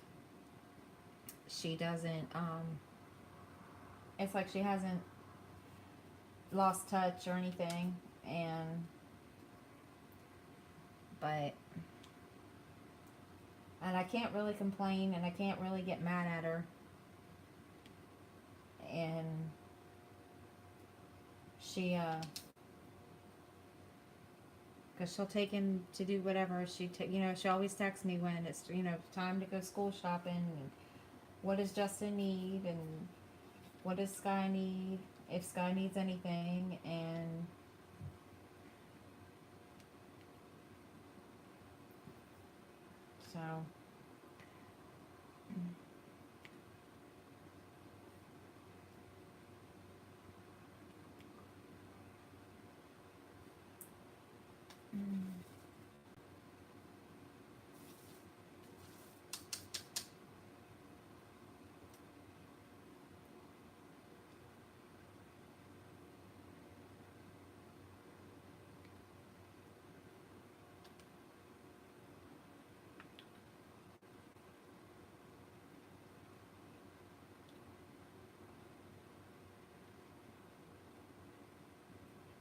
A: she doesn't, it's like she hasn't lost touch or anything. And I can't really complain, and I can't really get mad at her. And she, because she'll take him to do whatever. She always texts me when it's, time to go school shopping, and what does Justin need, and what does Sky need, if Sky needs anything, and so.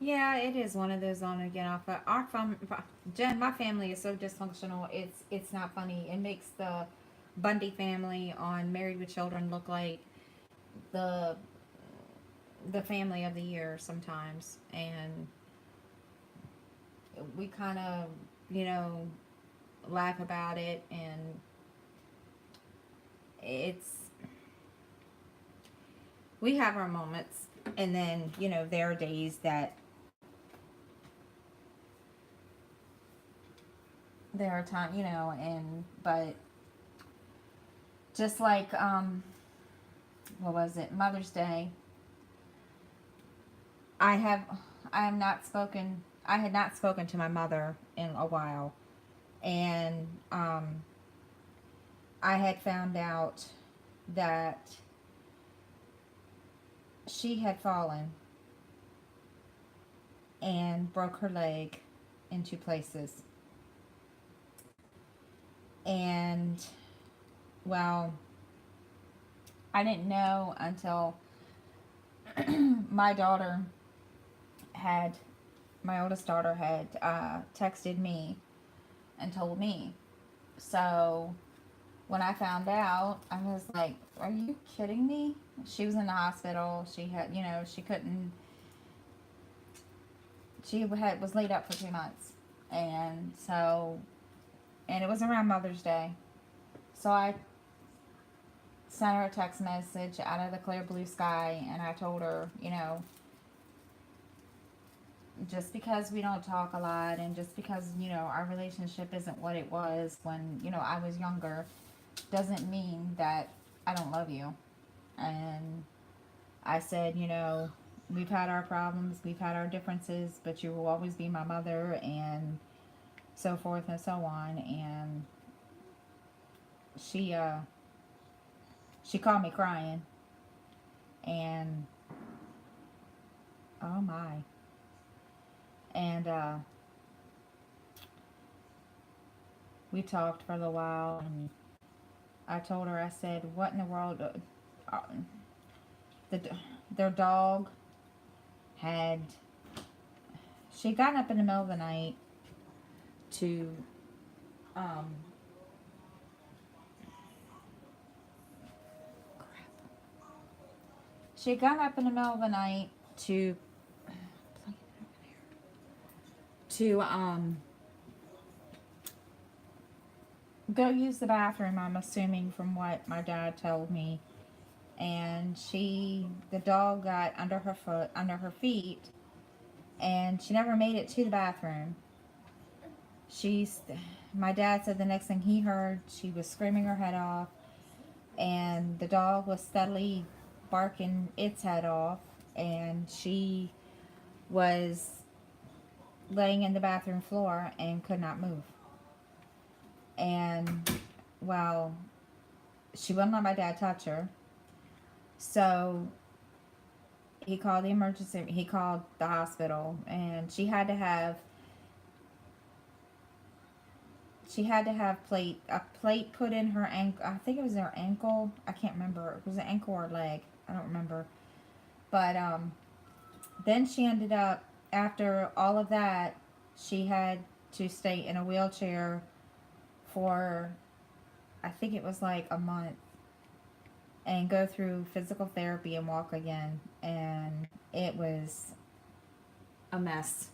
A: Yeah, it is one of those on again off. But our Jen, my family is so dysfunctional. It's not funny. It makes the Bundy family on Married with Children look like the the family of the year sometimes, and we kind of, you know, laugh about it, and it's we have our moments, and then you know there are days that there are time, you know, and but just like what was it, Mother's Day, I have I have not spoken I had not spoken to my mother in a while, and I had found out that she had fallen and broke her leg in two places. And well, I didn't know until my daughter had, my oldest daughter had texted me and told me. So when I found out, I was like, "Are you kidding me?" She was in the hospital. She had, you know, she couldn't. She had was laid up for 2 months, and so, and it was around Mother's Day. So I sent her a text message out of the clear blue sky, and I told her, you know, just because we don't talk a lot, and just because, you know, our relationship isn't what it was when, you know, I was younger, doesn't mean that I don't love you. And I said, you know, we've had our problems, we've had our differences, but you will always be my mother, and so forth and so on. And she she called me crying, and oh my. And we talked for a little while, and I told her, I said, what in the world, uh, the their dog had, she got up in the middle of the night to um she got up in the middle of the night to go use the bathroom, I'm assuming from what my dad told me. And the dog got under her feet, and she never made it to the bathroom. She's, my dad said the next thing he heard, she was screaming her head off, and the dog was steadily barking its head off, and she was laying in the bathroom floor and could not move. And well, she wouldn't let my dad touch her, so he called the hospital, and she had to have a plate put in her ankle. I think it was her ankle. I can't remember. It was an ankle or leg. I don't remember. But then she ended up, after all of that, she had to stay in a wheelchair for, I think it was like a month, and go through physical therapy and walk again. And it was a mess.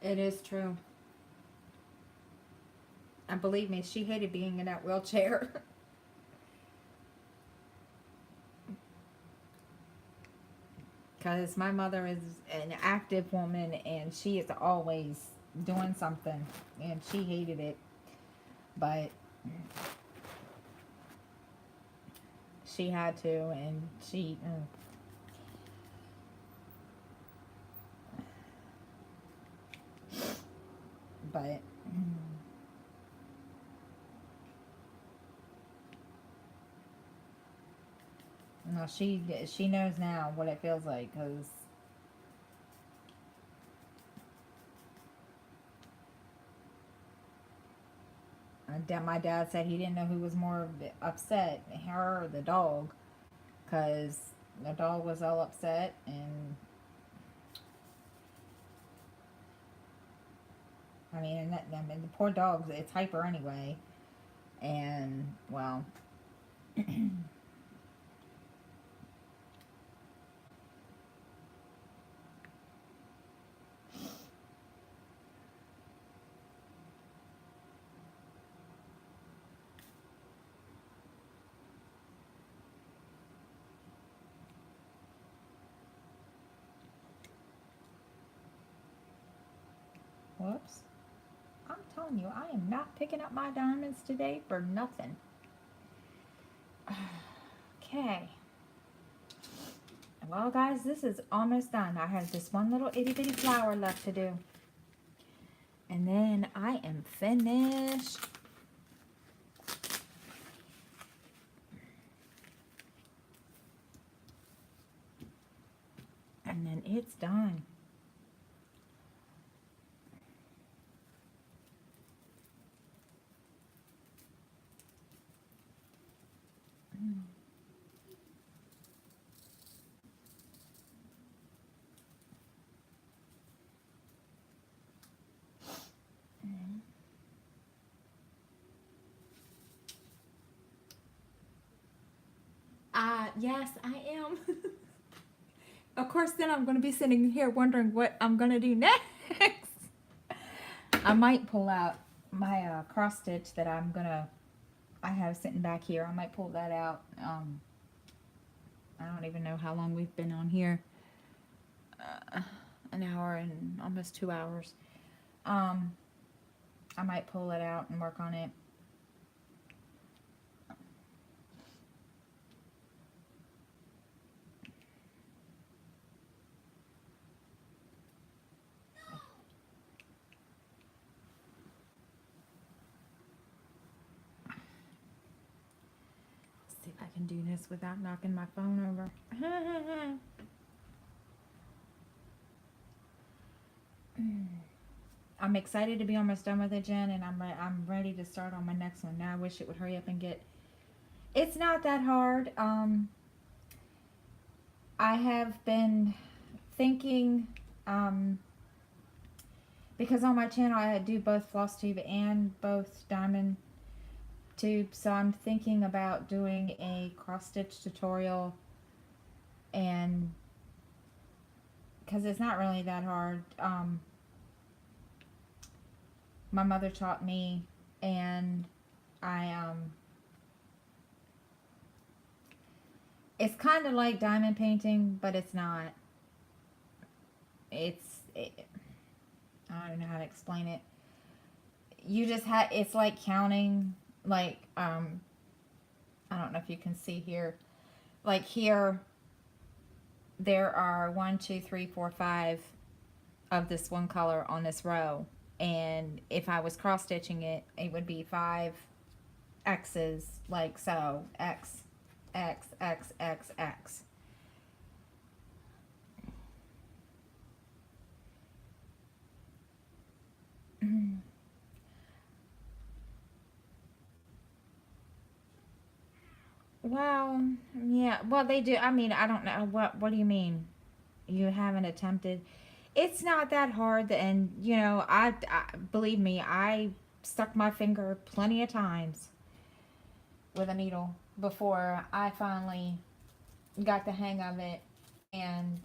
A: It is true. And believe me, she hated being in that wheelchair. Because my mother is an active woman and she is always doing something. And she hated it. But she had to, and she... But... No, she knows now what it feels like, because my dad said he didn't know who was more upset, her or the dog, because the dog was all upset, and I mean, and the poor dog, it's hyper anyway, and well. Whoops. I'm telling you, I am not picking up my diamonds today for nothing. Okay. Well, guys, this is almost done. I have just one little itty bitty flower left to do. And then I am finished. And then it's done. Yes, I am. Of course, then I'm going to be sitting here wondering what I'm going to do next. I might pull out my cross stitch that I have sitting back here. I might pull that out. I don't even know how long we've been on here. An hour and almost 2 hours. I might pull it out and work on it. See if I can do this without knocking my phone over. I'm excited to be almost done with it, Jen, and I'm ready to start on my next one. Now I wish it would hurry up and get... It's not that hard. I have been thinking, because on my channel I do both floss tube and both diamond tube, so I'm thinking about doing a cross stitch tutorial, and because it's not really that hard. My mother taught me, and it's kind of like diamond painting, but it's not. I don't know how to explain it. You just it's like counting, like, I don't know if you can see here. Like here, there are 1, 2, 3, 4, 5 of this one color on this row. And if I was cross stitching it, it would be 5 X's, like so. X, X, X, X, X. Well, yeah. Well, they do. I mean, I don't know. What do you mean? You haven't attempted? it's not that hard. And, you know, I believe me, I stuck my finger plenty of times with a needle before I finally got the hang of it. And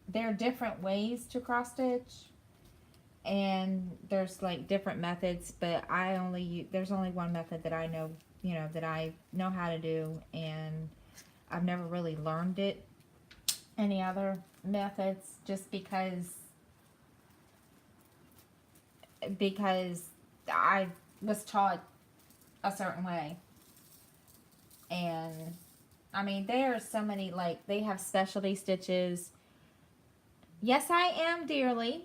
A: there are different ways to cross stitch, and there's like different methods, but there's only one method that I know, you know, that I know how to do, and I've never really learned it any other methods, just because I was taught a certain way. And I mean, there are so many, like, they have specialty stitches. Yes, I am, dearly.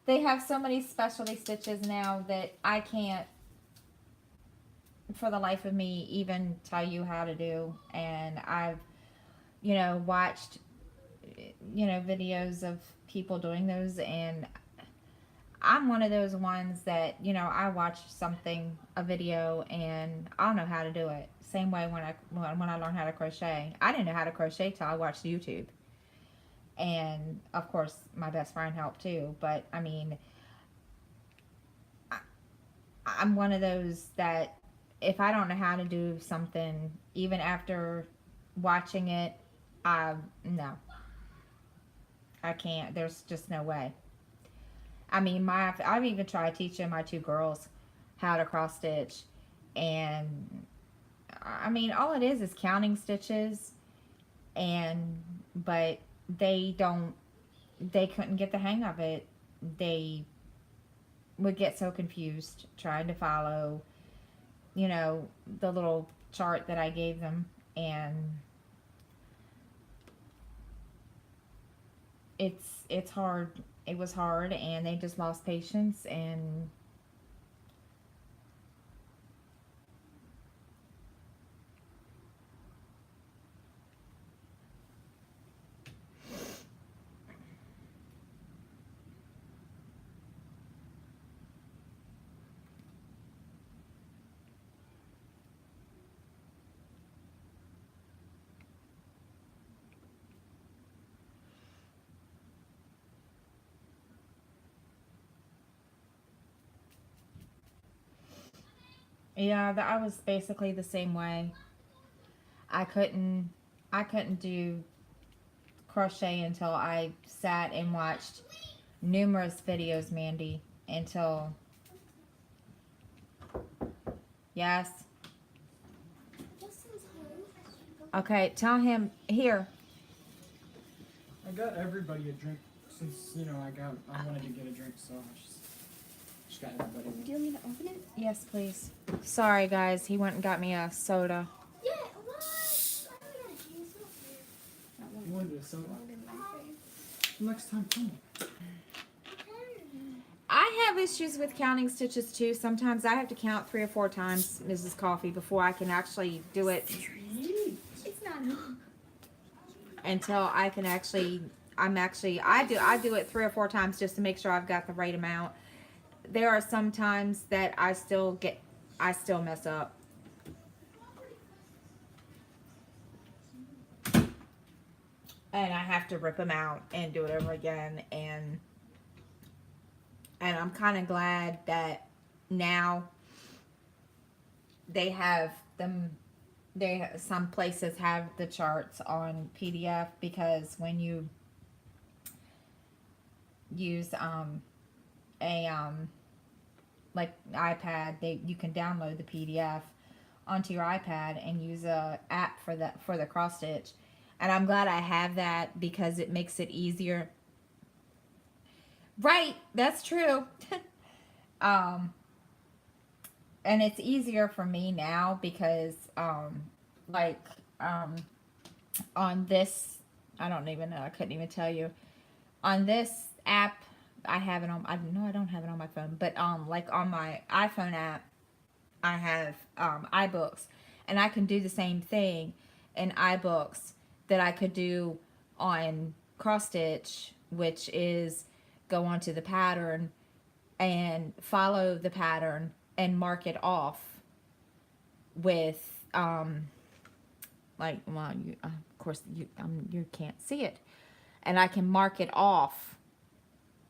A: They have so many specialty stitches now that I can't, for the life of me, even tell you how to do. And I've, you know, watched, you know, videos of people doing those, and I'm one of those ones that, you know, I watch a video, and I'll know how to do it. Same way when I learned how to crochet. I didn't know how to crochet till I watched YouTube. And of course, my best friend helped too. But I mean, I'm one of those that if I don't know how to do something, even after watching it, no, I can't. There's just no way. I mean, I've even tried teaching my two girls how to cross stitch, and I mean, all it is counting stitches, and but they don't, they couldn't get the hang of it. They would get so confused trying to follow, you know, the little chart that I gave them, and it's hard. It was hard, and they just lost patience. And yeah, I was basically the same way. I couldn't I couldn't do crochet until I sat and watched numerous videos, Mandy, until, yes.
B: Justin's home.
A: Okay, tell him here.
C: I got everybody a drink since I wanted to get a drink, so I just got everybody one.
B: Do you want me to open it?
A: Yes, please. Sorry, guys. He went and got me a soda.
B: Yeah, what? I don't got a juice. Not one.
C: You wanted a soda?
B: Okay.
C: Next time, come.
A: I have issues with counting stitches too. Sometimes I have to count 3 or 4 times, Mrs. Coffee, before I can actually do it.
B: It's not.
A: Until I can actually, I do it 3 or 4 times just to make sure I've got the right amount. There are some times that I still mess up. And I have to rip them out and do it over again. And I'm kind of glad that now they have them. Some places have the charts on PDF, because when you use like iPad, you can download the PDF onto your iPad and use a app for the cross stitch. And I'm glad I have that, because it makes it easier. Right, that's true. And it's easier for me now because on this, I don't even know, I couldn't even tell you. On this app, I have it on, I don't have it on my phone, but like on my iPhone app, I have iBooks, and I can do the same thing in iBooks that I could do on cross stitch, which is go onto the pattern and follow the pattern and mark it off with like, well, you of course you can't see it, and I can mark it off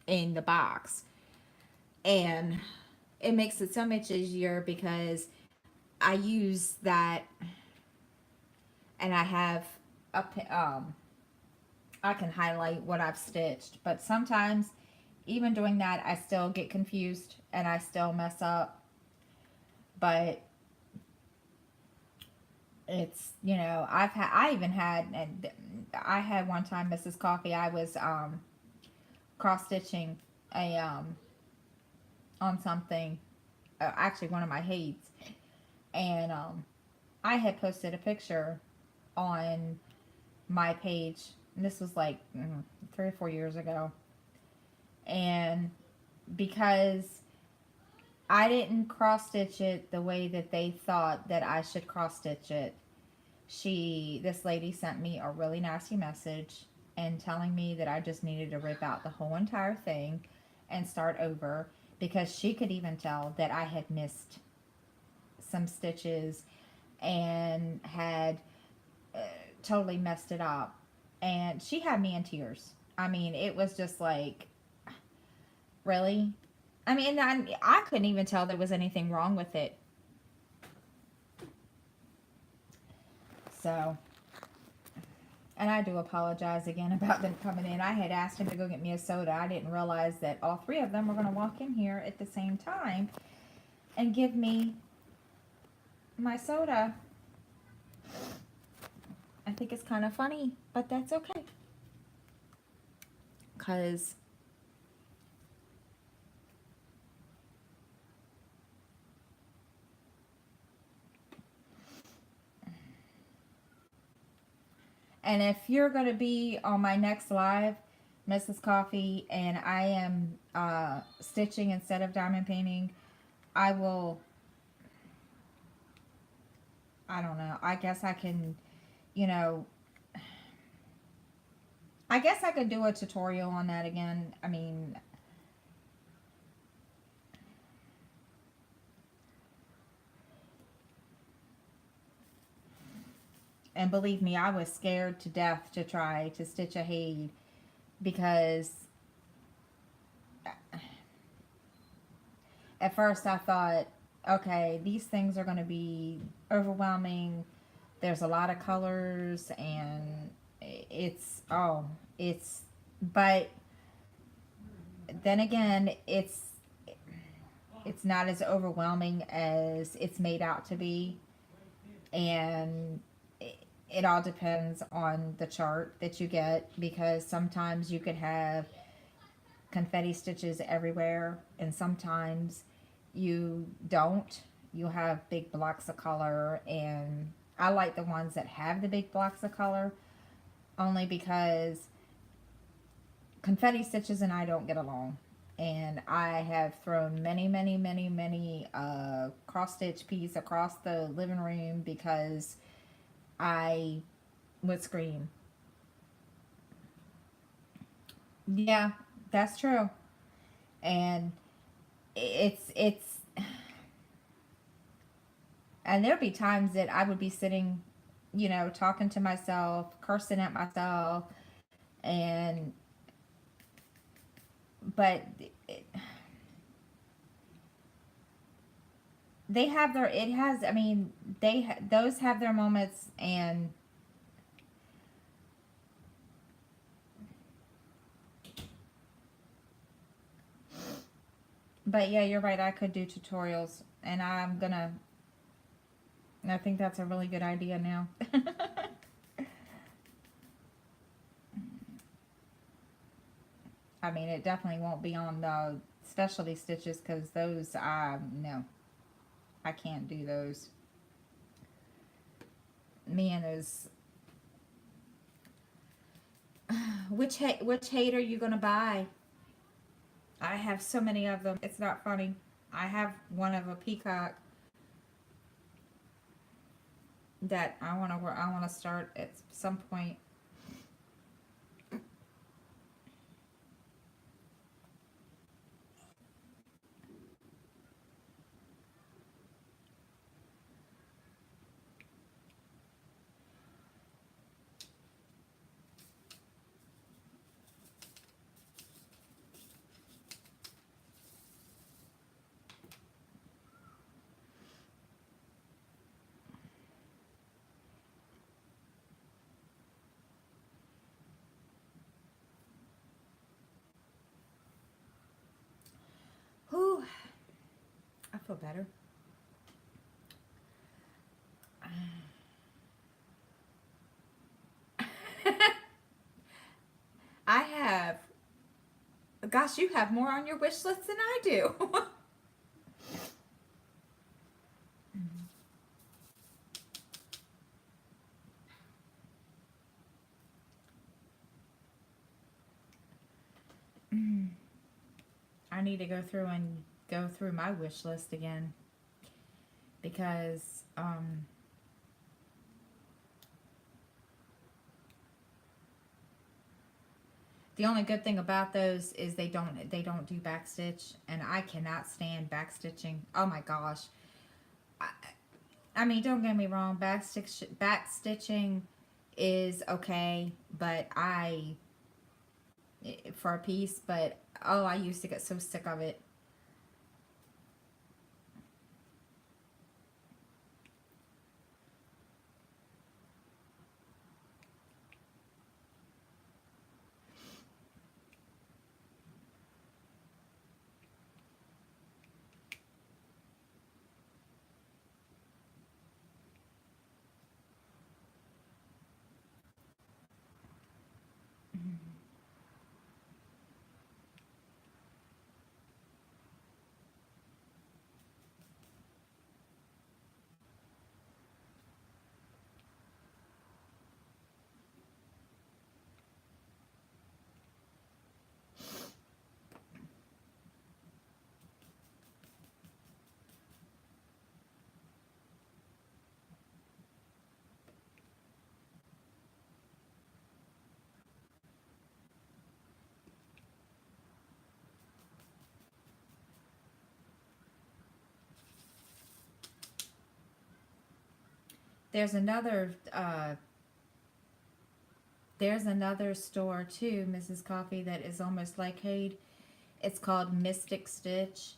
A: in the box. And it makes it so much easier because I use that, and I have I can highlight what I've stitched, but sometimes even doing that I still get confused and I still mess up. But it's, you know, I even had, and I had one time, Mrs. Coffee, I was cross stitching a on something, actually one of my heights, and I had posted a picture on my page, and this was like 3 or 4 years ago, and because I didn't cross stitch it the way that they thought that I should cross stitch it, this lady sent me a really nasty message and telling me that I just needed to rip out the whole entire thing and start over, because she could even tell that I had missed some stitches and had totally messed it up. And she had me in tears. I mean, it was just like, really? I mean, I couldn't even tell there was anything wrong with it. So, and I do apologize again about them coming in. I had asked him to go get me a soda. I didn't realize that all three of them were going to walk in here at the same time and give me my soda. I think it's kind of funny, but that's okay. Because and if you're going to be on my next live, Mrs. Coffee, and I am stitching instead of diamond painting, I will, I don't know, I guess I can, you know, I guess I could do a tutorial on that again. I mean, and believe me, I was scared to death to try to stitch a Haid, because at first I thought, okay, these things are going to be overwhelming. There's a lot of colors, and but then again, it's not as overwhelming as it's made out to be. And it all depends on the chart that you get, because sometimes you could have confetti stitches everywhere, and sometimes you don't. You have big blocks of color, and I like the ones that have the big blocks of color, only because confetti stitches and I don't get along. And I have thrown many cross stitch pieces across the living room because I would scream. Yeah, that's true. And it's and there'd be times that I would be sitting, you know, talking to myself, cursing at myself, and but it, they have their, it has, I mean, those have their moments. And but yeah, you're right, I could do tutorials, and I think that's a really good idea now. I mean, it definitely won't be on the specialty stitches, because those, no, I can't do those. Me and those. Which Haid are you gonna buy? I have so many of them. It's not funny. I have one of a peacock that I want to start at some point. feel better. I have. Gosh, you have more on your wish list than I do. I need to go through my wish list again because the only good thing about those is they don't do backstitch, and I cannot stand backstitching. Oh my gosh. I mean, don't get me wrong, backstitching is okay, but for a piece, but oh, I used to get so sick of it. There's another store too, Mrs. Coffee, that is almost like Hade. It's called Mystic Stitch,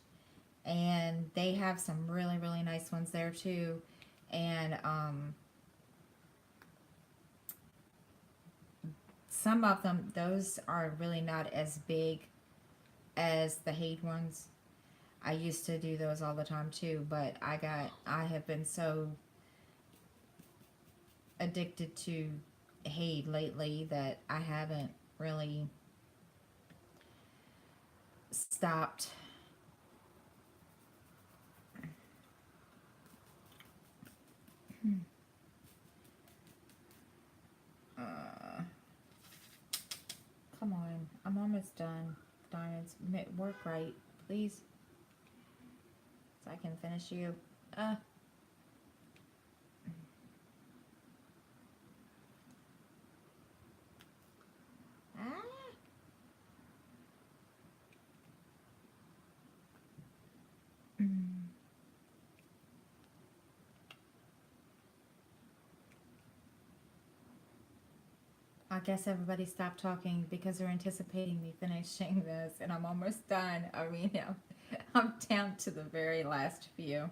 A: and they have some really, really nice ones there too. And some of them, those are really not as big as the Hade ones. I used to do those all the time too, but I have been so addicted to Hade lately that I haven't really stopped. Come on, I'm almost done. Diamonds, work right, please, so I can finish you. Ah. I guess everybody stopped talking because they're anticipating me finishing this, and I'm almost done. I mean, I'm down to the very last few.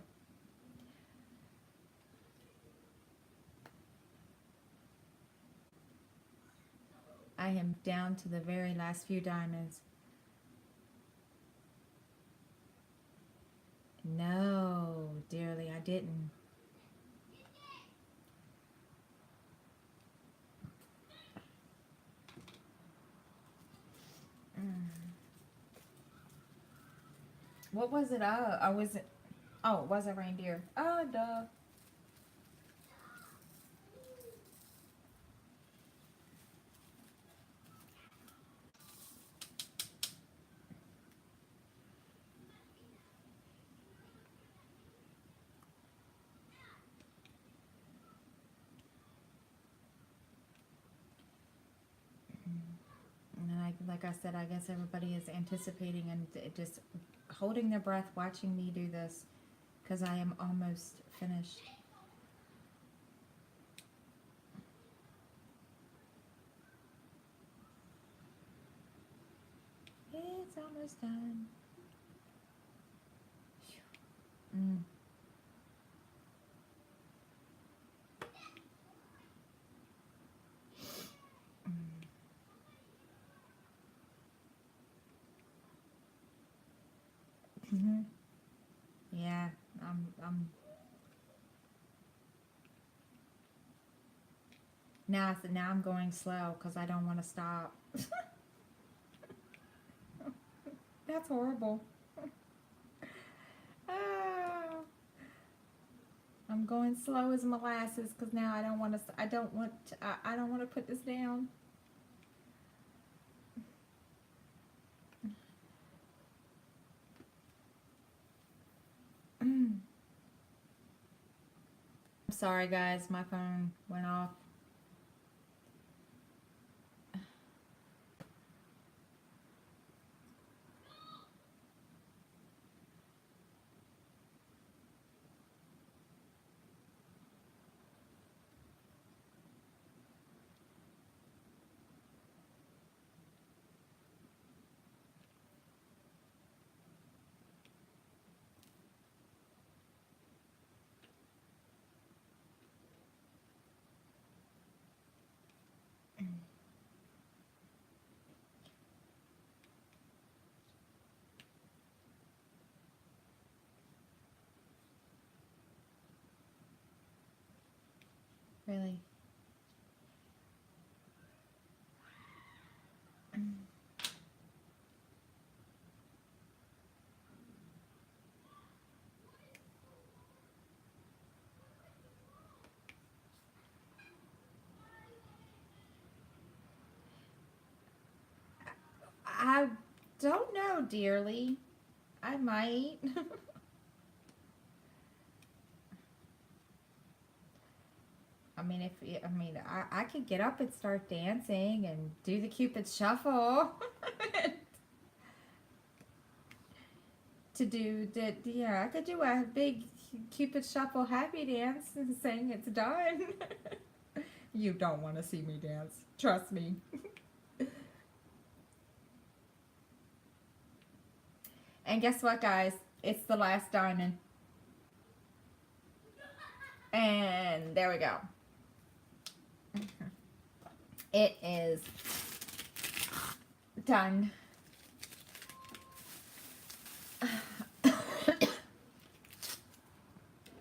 A: I am down to the very last few diamonds. No, dearly, I didn't. What was it? I was it. Oh, it was a reindeer. Oh, duh. And like I said, I guess everybody is anticipating and just holding their breath, watching me do this, because I am almost finished. It's almost done. Mm. Mm-hmm. Yeah. now, so now I'm going slow because I don't want to stop. That's horrible. Ah. I'm going slow as molasses because now I don't want to. I don't want to put this down. I'm sorry, guys. My phone went off. Really. I don't know, dearly. I might. I mean, I could get up and start dancing and do the Cupid shuffle. I could do a big Cupid shuffle happy dance and saying it's done. You don't want to see me dance. Trust me. And guess what, guys? It's the last diamond. And there we go. It is done.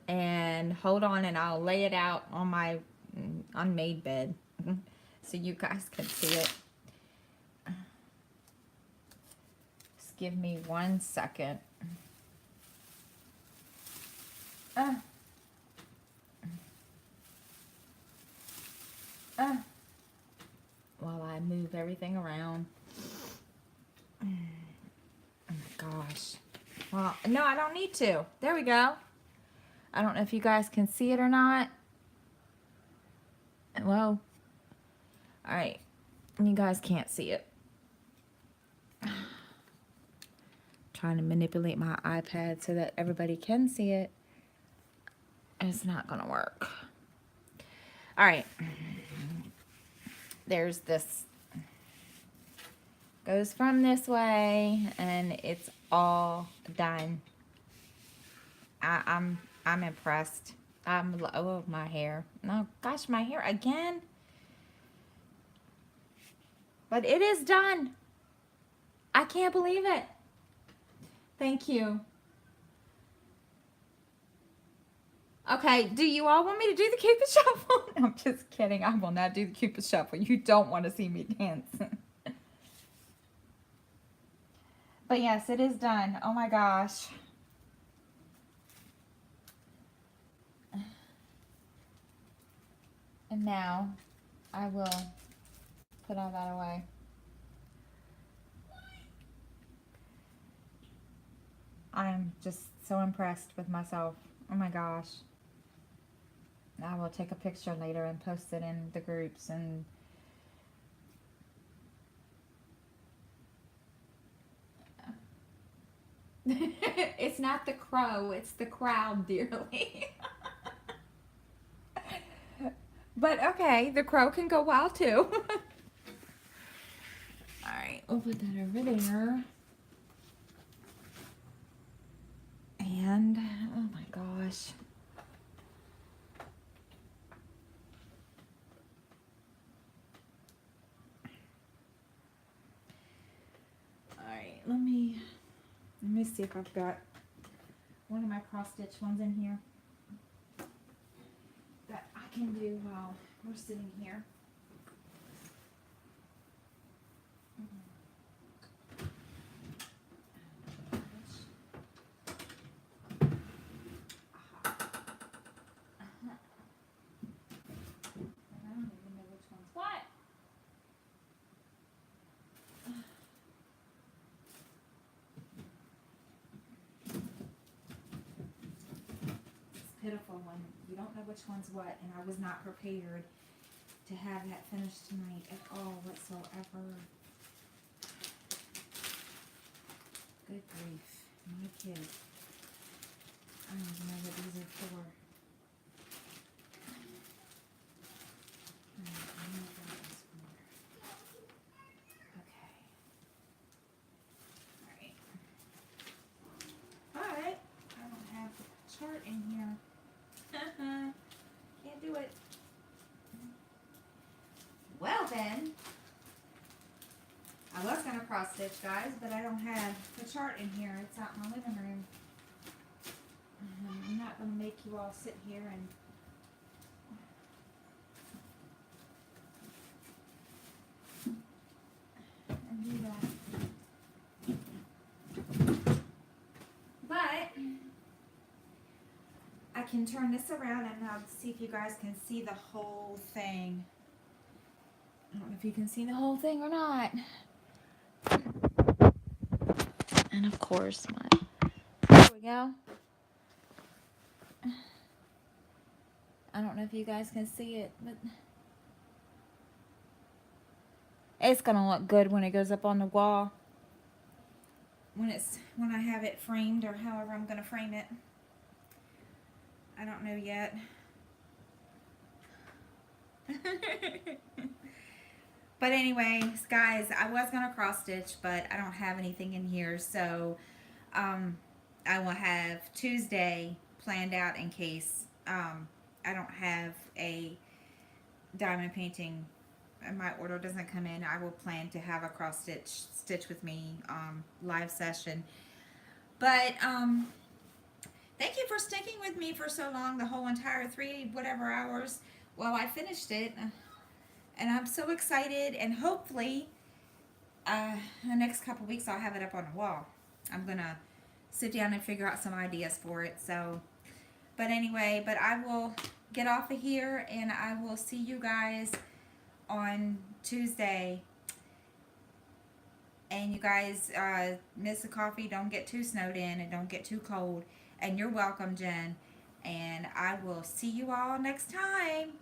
A: And hold on, and I'll lay it out on my unmade bed so you guys can see it. Just give me 1 second. While I move everything around. Oh my gosh. Well, no, I don't need to. There we go. I don't know if you guys can see it or not. Well, all right. You guys can't see it. Trying to manipulate my iPad so that everybody can see it. It's not gonna work. All right. There's this. Goes from this way, and it's all done. I'm impressed. Oh, my hair. No, gosh, my hair again. But it is done. I can't believe it. Thank you. Okay, do you all want me to do the Cupid Shuffle? I'm just kidding. I will not do the Cupid Shuffle. You don't want to see me dance. But yes, it is done. Oh my gosh. And now I will put all that away. I'm just so impressed with myself. Oh my gosh. I will take a picture later and post it in the groups. And it's not the crow, it's the crowd, dearly. But okay, the crow can go wild too. Alright, we'll put that over there. And, oh my gosh. Alright, let me see if I've got one of my cross stitch ones in here that I can do while we're sitting here. pitiful when you don't know which one's what, and I was not prepared to have that finished tonight at all whatsoever. Good grief, my kid. I don't even know what these are for. I don't know what that is for. Okay. Alright. But I don't have the chart in here. Can't do it. Well then, I was gonna cross stitch, guys, but I don't have the chart in here. It's out in my living room. I'm not gonna make you all sit here and do that. But I can turn this around and I'll see if you guys can see the whole thing. I don't know if you can see the whole thing or not. And of course, there we go. I don't know if you guys can see it, but it's gonna look good when it goes up on the wall. When I have it framed, or however I'm gonna frame it. I don't know yet. But anyways, guys, I was gonna cross stitch, but I don't have anything in here, so I will have Tuesday planned out in case I don't have a diamond painting and my order doesn't come in. I will plan to have a cross stitch with me live session. But thank you for sticking with me for so long, the whole entire 3 whatever hours while I finished it. And I'm so excited, and hopefully the next couple weeks I'll have it up on the wall. I'm gonna sit down and figure out some ideas for it. So, but anyway, but I will get off of here and I will see you guys on Tuesday. And you guys miss the coffee, don't get too snowed in and don't get too cold. And you're welcome, Jen. And I will see you all next time.